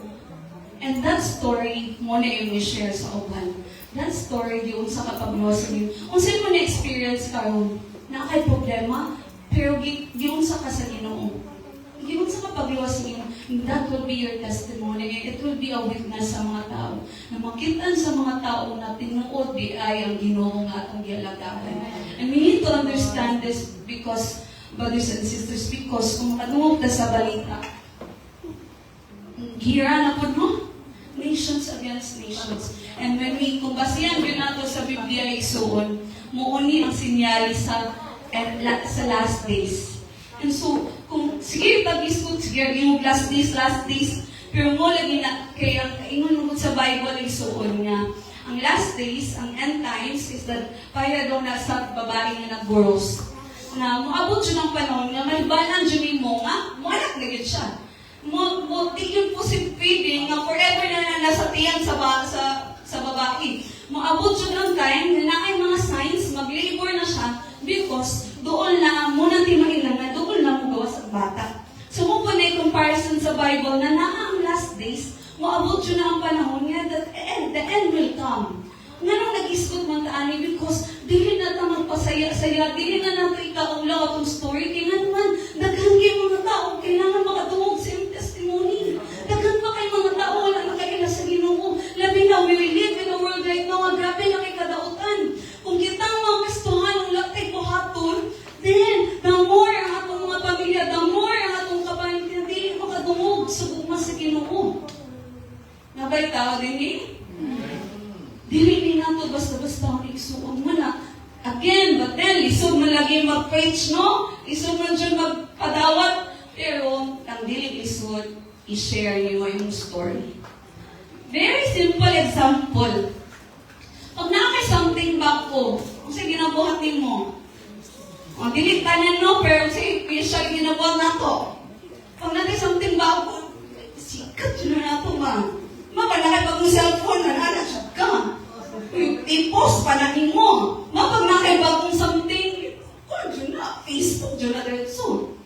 And that story mo na yung share sa uban. That story yung sa kapagluwa sa Ginoo. Unsa mo na experience karon na kay problema, pero yung sa ka sa Ginoo. Yung sa kapagluwas niyo, that will be your testimony. It will be a witness sa mga tao. Na makitaan sa mga tao na tinuod di ay ang Ginoo nga atong gialagaran. And we need to understand this because, brothers and sisters, because kung makadungog ta sa balita, gira na po mo, nations against nations. And when we, kung basihan yun nato sa Biblia isuon, muuni ang sinyali sa last days. And so, kung sige pag-isot, sige yung last days, Pero mo lagi na, kaya ingon mo sa Bible, isuon nga, ang last days, ang end times, is that paya daw na sa babae nga nag-gross. Na moabot siya ng panahon nga may banan dyan mo nga, anak na yun siya. Tigyan po si Phoebe nga forever na nasa tiyan sa babae. Moabot siya ng time na ay mga signs, mag-labor na siya because doon na muna timailan na doon na mo gawa sa bata. So mo po na comparison sa Bible na ang last days, moabot siya na ang panahon nga that the end will come. Nga nung nag-isgot man taani because dili na ta magpasaya-saya, dili na nato ikaulaw atong story, kaya nga naman, daghan kay mga tao, kailangan makatungog sa iyong testimony. Daghan pa kay mga tao, wala na kaila sa Ginoo. Labi na, we live in a world right now, nga grabe na kay kadautan. Kung kita mga gustuhan, ang latay buhaton, then, the more ang atong mga pamilya, the more ang atong kapamilya, dili makatungog sa gugma sa Ginoo. Nabay tao din eh? Dili na to basta-basta ang isuon mo na. Again, but then, lisod man lagi mag-preach, no? Lisod man dyan magpadawat. Pero, ang dili lisod, i-share niyo yung story. Very simple example. Pag nakay something back ko, kasi ginabuhatin mo. O, dili tanan, no? Pero, sige, siya ginabuhat na to. Pag nakay something back ko, sikat yun na to, ma. Mapanakay pag yung cellphone, nanana siya ka. I-post pa na mo. Mapag nakaiba kung something, dyan na, Facebook, dyan na diretso.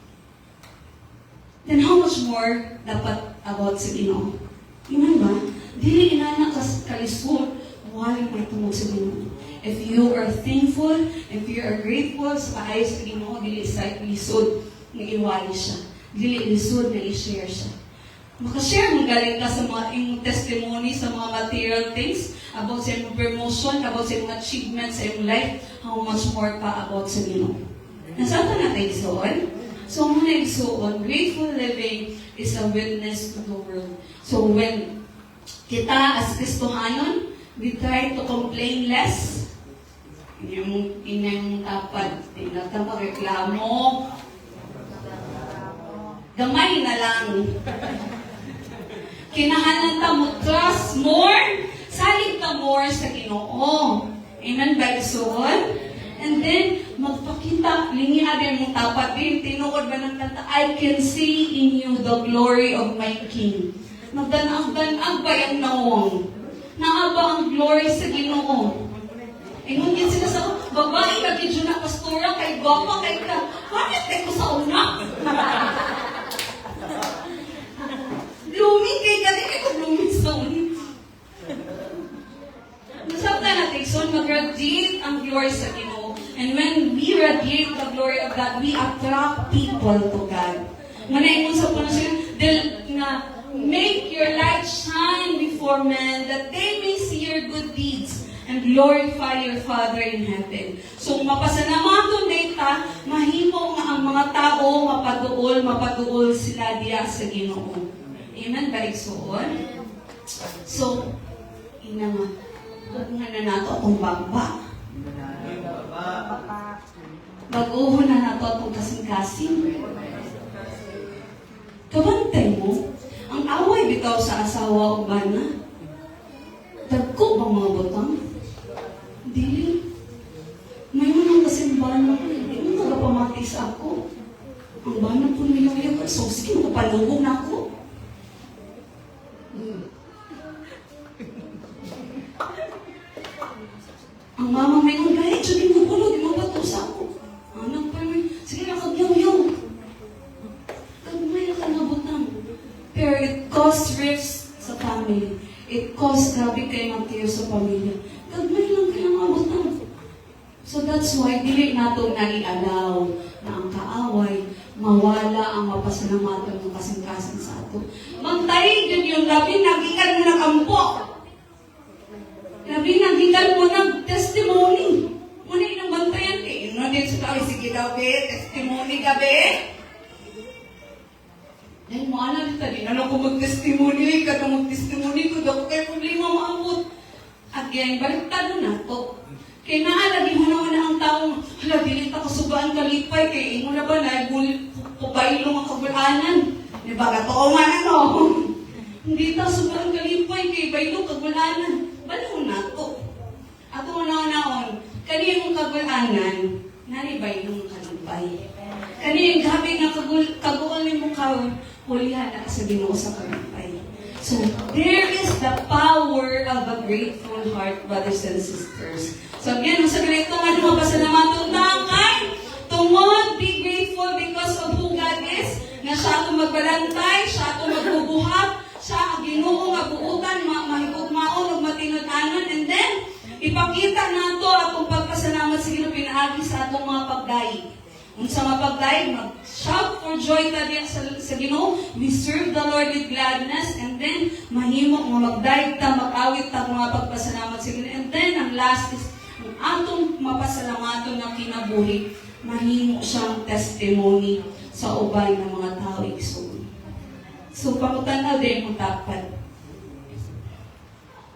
Then how much more dapat about sa Ginoo? Yun ba? Dili inana kalisod, wala may tungod sa Ginoo. If you are thankful, if you are grateful sa kaayos sa Ginoo, dili sa lisod na iwali siya. Dili lisod na i-share siya. Makashare mo galing ka sa mga iyong testimony, sa mga material things, about sa iyong promotion, about sa iyong achievements sa iyong life, how much more pa about sa Ginoo. Nasa ito natin igsoon? So, muna igsoon, grateful living is a witness to the world. So, when kita as Kristohanon, we try to complain less, inyong tapad, tinatang reklamo, gamay na lang. Kinahanglan ta mo trust more, salig ta more sa Ginoo. Amen ba isuon? And then, magpakita, lingi agad mong tapat din, tinuod ba ng kanta, I can see in you the glory of my King. Magdanag-danag ba yung nawong? Naaba ang glory sa Ginoo. Ingon yan sila sa babae, nagidyo na pastora, kay gwapa, kay ka. Bakit ko sa una? Blooming kay gani kay kung blooming sa una. Nasabta natin, so mag-radiate ang glory sa Ginoo. And when we radiate the glory of God, we attract people to God. Manaingon sa panasyon, na make your light shine before men, that they may see your good deeds and glorify your Father in heaven. So, mapasanamaton data, mahimo nga ang mga tao mapatuol sila diya sa Ginoo. Amen ba igsuon? So, ina nga, nga na nato atong bagba. Baguhon na nato atong kasing-kasing. Kabantay mo, ang away bitaw sa asawa o bana, dagko ba mga butang? Dili. May mga kasimbahan ako, hindi mo nagapamatis ako. Ang bana po nilaw-yaw, so sige, magpalugong na ako. Ang mama may kong gaya, siya di mo pulo, di mo batusa ako. Anak pa may, sige na kagyaw-yaw. Kagmay na ka nabutang. Pero it caused rifts sa family. It caused grabe kayo mag-care sa pamilya. Kagmay lang kayo nabutang. So that's why, dili nato nag-i-allow na ang kaaway, mawala ang mapasalamatan ng kasing-kasing sa ato. Magtayo yun yung labi, nagikan mo na kampo. Labi, nagikan mo ng testimony. Muna yung bantayan eh. Ano din sa tao, sige gabi, testimony gabi. Dahil mo alam dito, di na ako mag-testimony, kada mag-testimony ko, daw kayo problema maabot. Again, baliktado na to. Kaya naalagi mo naman ang taong, hala, dilit ako subaan kalipay, kaya ino na ba, pubailong ang kabulanan. Di ba, katoo nga ano? Hindi ta sobrang kalipay kay baylo kagulanan. Balaw na to. Ato naon-naon, kaniyong kagulanan, nani baylong kalipay. Kaniyong gabi nga kaguol ni mo kaon, hulihan na sa Ginoo sa kalipay. So, there is the power of a grateful heart, brothers and sisters. So, again, sa ganito nga naman pasalamatan kay tungod, be grateful because of who God is, na siya itong magbalantay, siya itong magbubuhat, siya ang Ginoo nga buutan, mahigugmaon, ug matinutanan, and then, ipakita nato atong pagpasalamat sa Ginoo pinaagi sa atong mga pagdaig. Unsa nga pagdaig, mag-shout for joy ta diya sa Ginoo. We serve the Lord with gladness, and then mahimo nga magdaig ta, mag-awit ta mga pagpasalamat sa Ginoo. And then ang last is ang atong mapasalamaton na kinabuhi, mahimo siyang testimony sa ubay ng mga tao igsoon. So pangutanaw din mo tapat.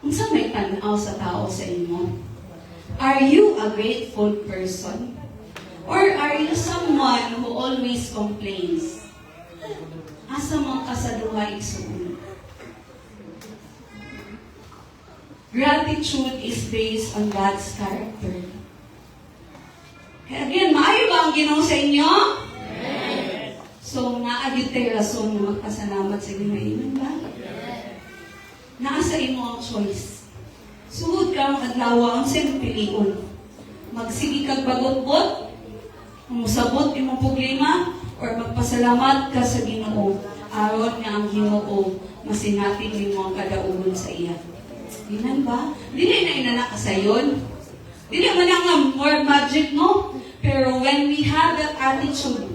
Unsa may tanaw sa tao sa imo? Are you a grateful person? Or are you someone who always complains? Asa man ka sa duha igsoon? Gratitude is based on God's character. Kaya again, maayo ba ang Ginoo sa inyo? Yes. So, naagit tayo rason na magpasalamat sa Ginoo. Amen ba? Naasa imo ang choice. Sugod ka ang adlaw ang siyang pilion. Magsigi kag bagot-bot, musabot imong problema, or magpasalamat ka sa Ginoo. Aron nga ang Ginoo masinatin nimo ang kadaugon sa iya. Amen ba? Dili na inana ka sayon. Dili man nga more magic, no? Pero when we have that attitude,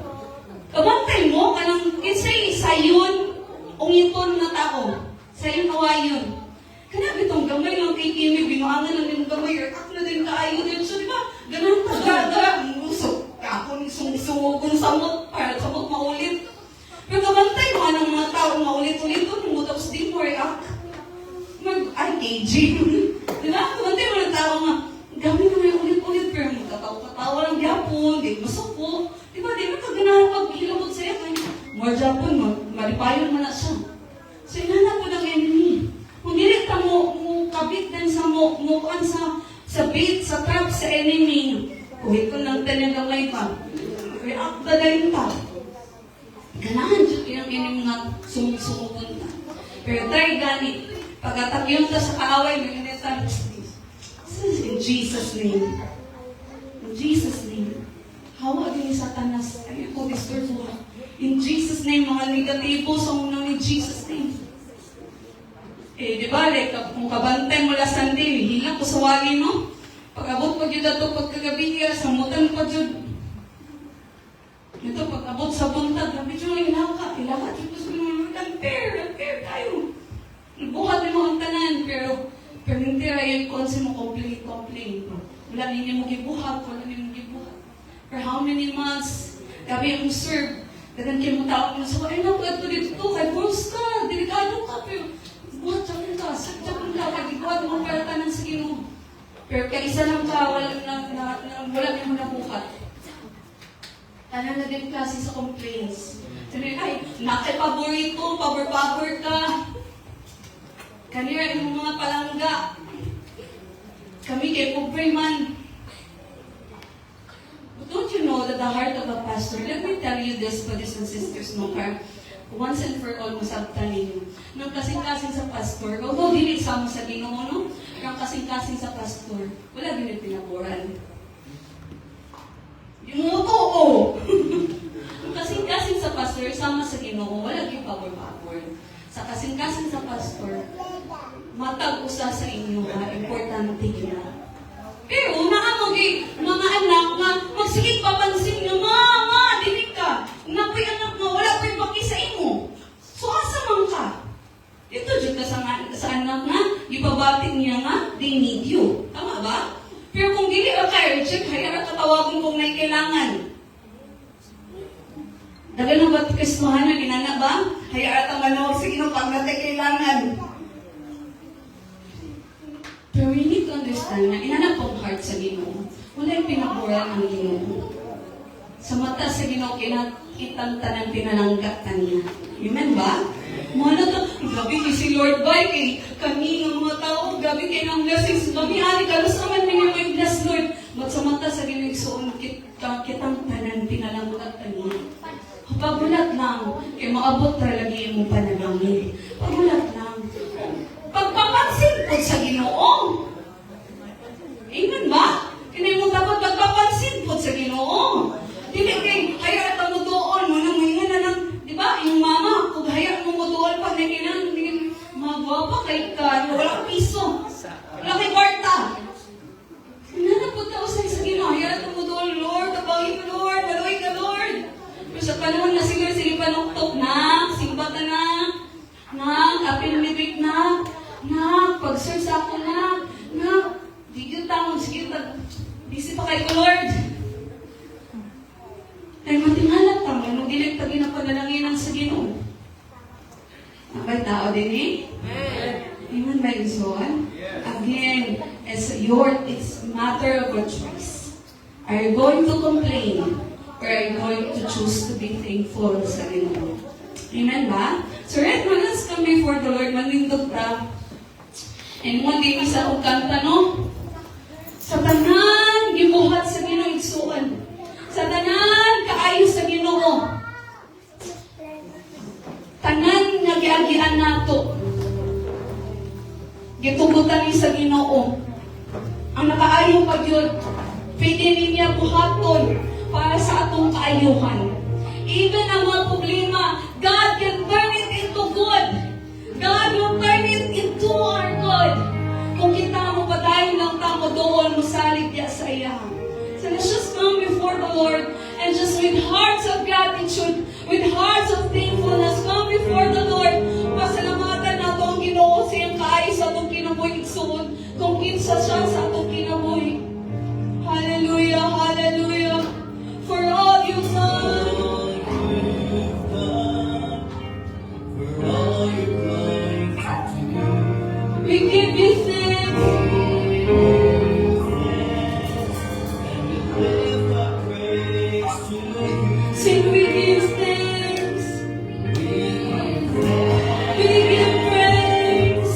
kabantay mo, kanang kinsay sayon, ungiton na tao. Sayon awayon. Kana bitong gamay lang kay Kimi, binuangan lang din gamay, ak na din kaayo din. So, di ba? Ganun tagada, musok. Ako ni sumugon samot, para samot maulit. Pero kabantay mo, anong mga tao maulit-ulit doon, mo tapos din mo, ak. Mag-IKG. Di ba? Kabantay mo ng tao nga, gamay na may ulit-ulit, pero magkatawa-katawa lang gyapon, di masuko. Di ba? Di ba kaganahan pag-hilabot sa'yo? More gyapon, malipayon mo na siya. So, inanap ko ng enemy. Kung dili ka mo kabit din sa mukuan sa bait, sa trap, sa enemy, kuhit ko ng tanagamay pa. React na din pa. Ganahan dyan yung enemy nga sumusukugon ta. Pero tayo ganit, pagkatakyon ta sa kaaway, may initan, in Jesus' name. In Jesus' name. Hawa din ni Satanas. Ay, ako disturbo. In Jesus' name, mga negatibo sa unang ni Jesus' name. Di ba, like, kung kabantay mo lasan din, hilang ko sa wali, no? Pag-abot ko dyan ito, pagkagabi, samutan ko dyan. Ito, pag-abot sa buntag, nabi dyan, ilaw ka, dyan ko sa mga unfair tayo. Buhat mo ang tanan, pero hindi rin kung mo complain. Wala ninyo mo gibuhat, wala ninyo mo gibuhat. For how many months, gabi ang serve, dagan kayo mo tao mo sa ay naku, ito dito, kay boss ka, delikado ka, pero buhat sa ka, sakta ka, kagiguat mo para tanan sa Ginoo. Pero kaya isa lang ka, wala mo nabuhat. Tanan na din klase sa complaints. Sabi, ay, nakipaborito, pabor-pabor ka. Kanira yung mga palangga. Kami kay Pugpray man. But don't you know that the heart of a pastor, let me tell you this, brothers and sisters, no, once and for all, masabtan ninyo. Nung kasing-kasing sa pastor, although dili sama sa Ginoo, no? Nung kasing-kasing sa pastor, wala din yung pinaboran. Yung totoo. Nung kasing-kasing sa pastor, sama sa Ginoo, wala yung pabor-pabor. Sa kasing-kasing sa pastor, matag usa sa inyo ha, importante yun. Pero naamogi mga anak nga magsigig papansin nga, Mama, dinig ka. Napoy anak mo, wala po'y baki sa imo. So asa man ka? Ito dyan ka sa anak nga, ibabating niya nga, they need you. Tama ba? Pero kung dili ka kayo, check, hayara katawagon kung may kailangan. Dagan na ba't Kristohan na ginana ba? Hayara ka manawag sa inyo pag natay kailangan. Pero we need to understand na inanap ang heart sa Ginoo. Wala yung pinaburan ang Ginoo. Sa mata sa Ginoo, kinakitang tanang pinananggat niya. Amen ba? Mana to, grabe kay si Lord Bay, kay kami ng mga tao, grabe kay ng blessings. Mami, ari, kalos naman ninyo may bless, Lord. Matsamanta sa ginigsoon, kitang tanan, pinalamulat tanin. Pagulat lang, kay maabot talaga yung panalangin. Pagulat lang. Pagpapansin po sa Ginoo. Amen ba? Kinay mo dapat pagpapansin po sa Ginoo. Dili kay hayaan ka mo doon mo nang mga na lang, di ba? Yung mama, kung hayaan mo doon pag naginang, magwapa kay ka, wala kang piso. Wala kay kwarta. Nanapot ako sa Ginoo, hayaan ka mo doon, Lord, tabangin ka, Lord, maluhay ka, Lord. Pero sa panahon na siguro, sige panuktok na, simbata na, apil libik na, pag-search ako na, di yun tawag, sige, busy pa kayo, Lord. Ay, matingalap tamo, nung dilig tagi na panalangin sa Ginoo. Nakay tao din eh? Amen ba yung son? Again, it's matter of a choice. Are you going to complain? Or are you going to choose to be thankful sa Ginoo? Amen ba? So right now, let's come before the Lord. Manindog ta. And mo, di isa kong kanta, no? Sa tanan, gibuhat sa Ginoo igsuon. Sa tanan, kaayo sa Ginoo. Tanan nga giagian nato. Gitugutan ni sa Ginoo. Ang nakaayo pa yun, pwede niya buhaton para sa atong kaayuhan. Even ang mga problema, God can turn it into good. God will turn it into our good. Kung kita mo padayon lang tamo doon, musalig niya sa iya. So let's just come before the Lord and just with hearts of gratitude, with hearts of thankfulness, come before the Lord. Pasalamatan na ito ang Ginoo sa iyang kaayos sa itong kinabuhi igsuon, kung kinsa siya sa itong kinabuhi. Hallelujah, hallelujah. For all you've done. We give you thanks. Sing, we give thanks. We give praise.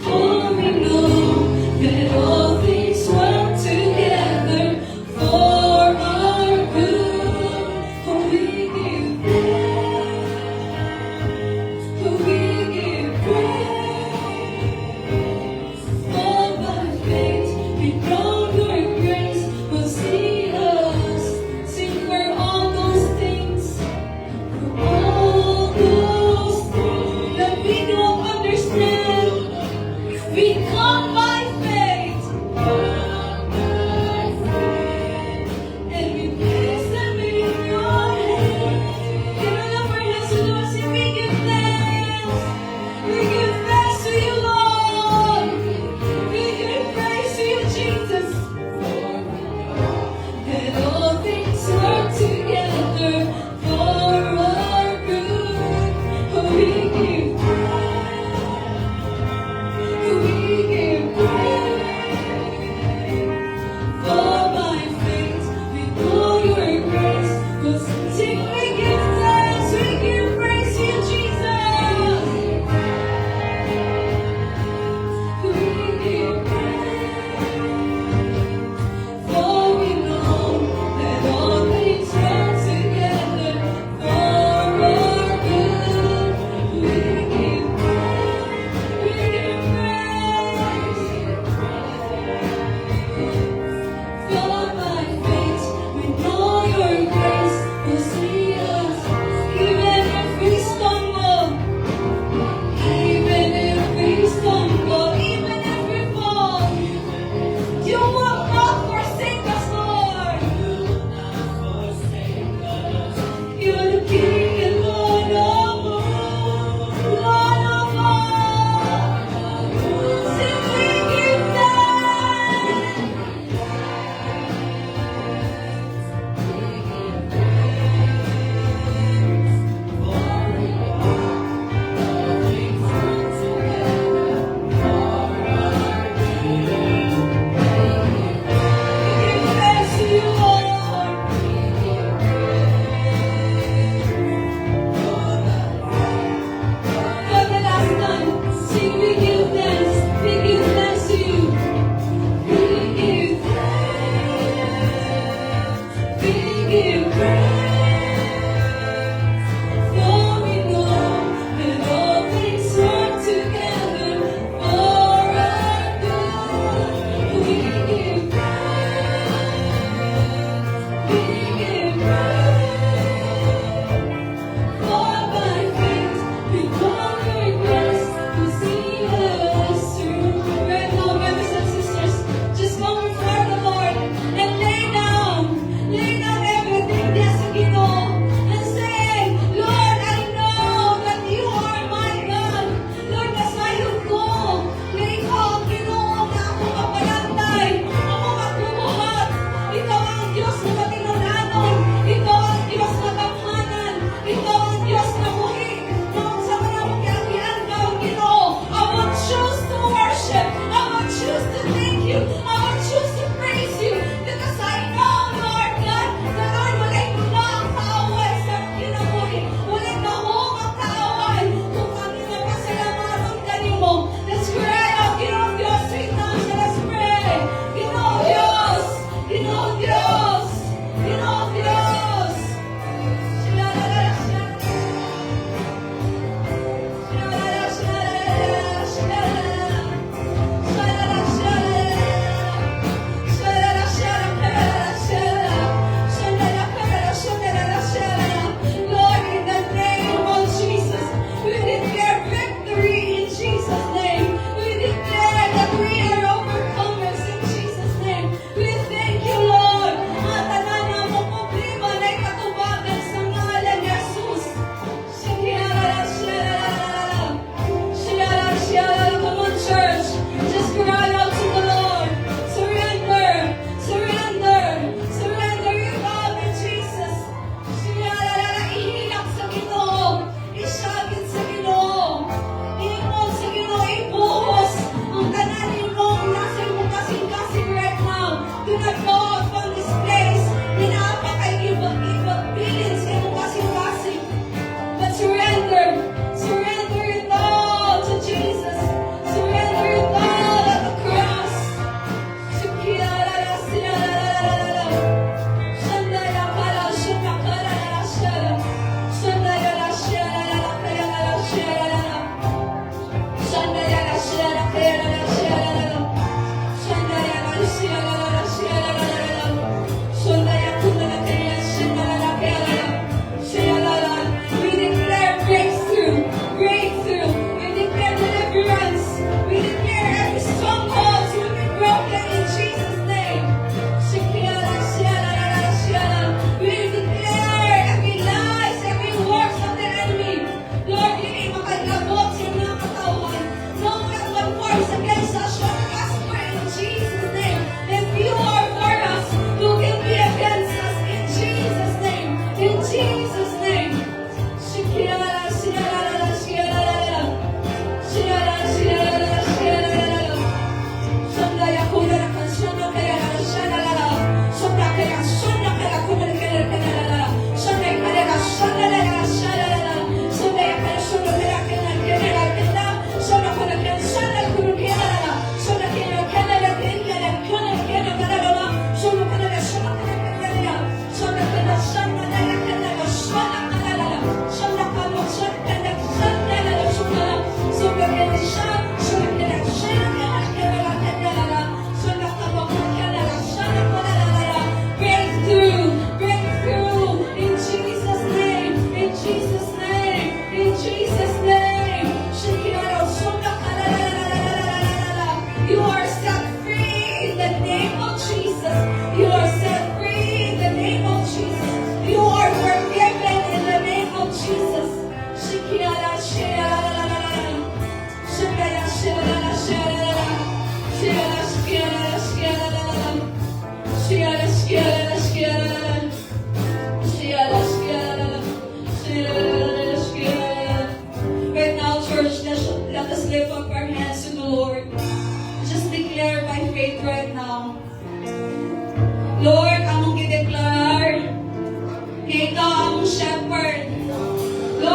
For we know that all things work together for our good. For we give thanks. For we give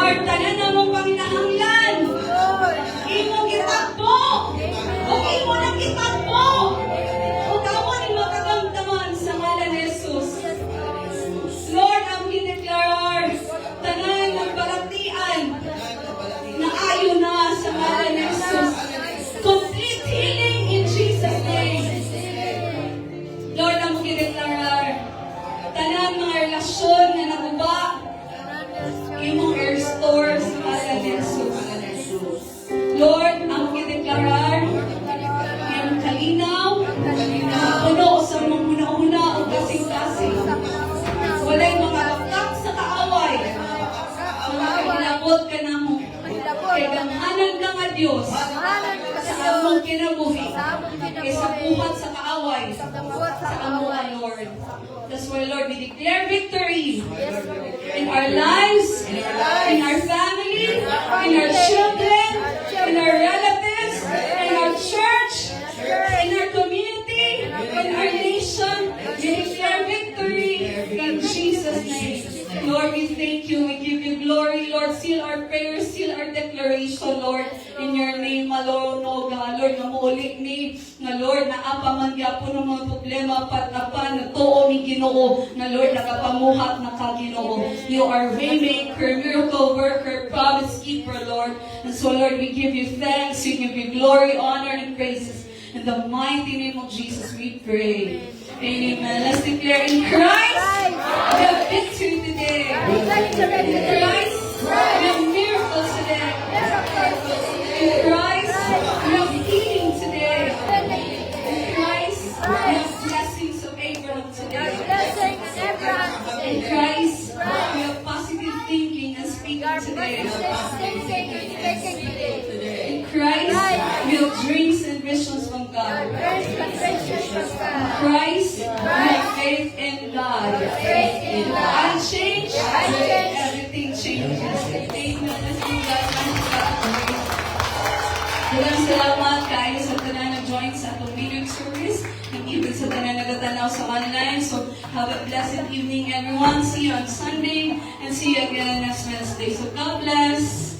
Lord, tanan na mong panginahanglan. Imo gitakbo. O imo nang gitakbo. O kamo ni makakamtaman sa ngalan ni Jesus. Lord, ang gindeklarar, tanan ng balatian na ayo na sa ngalan ni Jesus. Complete healing in Jesus' name. Lord, ang gindeklarar, tanan mga relasyon na naguba, imong i-restore sa ngalan ni Jesus. Lord, ang gindeklarar, yung kalinaw, puno sa mga una-una o kasing-kasing. Walay mga baktak sa kaaway. Mga kailabot ka na mo. Kaya ganghanan ka nga Diyos sa among kinabuhi. Kaya sa buhat sa kaaway. Sa among Lord. That's why, Lord, we declare victory in our lives, in our family, in our children, in our relatives, in our church, in our community, in our nation. We declare victory in Jesus' name. Lord, we thank you. We give you glory, Lord. Seal our prayers, seal our declaration, Lord. In your name alone, O God. Lord, na muulit ni, na Lord, na apaman gyapon ng mga problema, patapan, na tuo ni Ginoo, na Lord, nakapamuhat na ka Ginoo. You are waymaker, miracle worker, promise keeper, Lord. And so, Lord, we give you thanks, we give you glory, honor, and praises. In the mighty name of Jesus, we pray. Amen. Let's declare in Christ, we have victory today. In Christ, we have miracles today. In Christ, we have healing today. In Christ, we have blessings of Abraham today. In Christ, we have positive thinking and speaking today. In Christ, we have dreams and visions from God. In Christ, we have faith in God. Unchanged, everything changes. Amen. Let's give God thanks. Dalang salamat kayo sa tanan na join sa atong video service and even sa tanan nagatanaw sa online. So, have a blessed evening, everyone. See you on Sunday and see you again next Wednesday. So, God bless.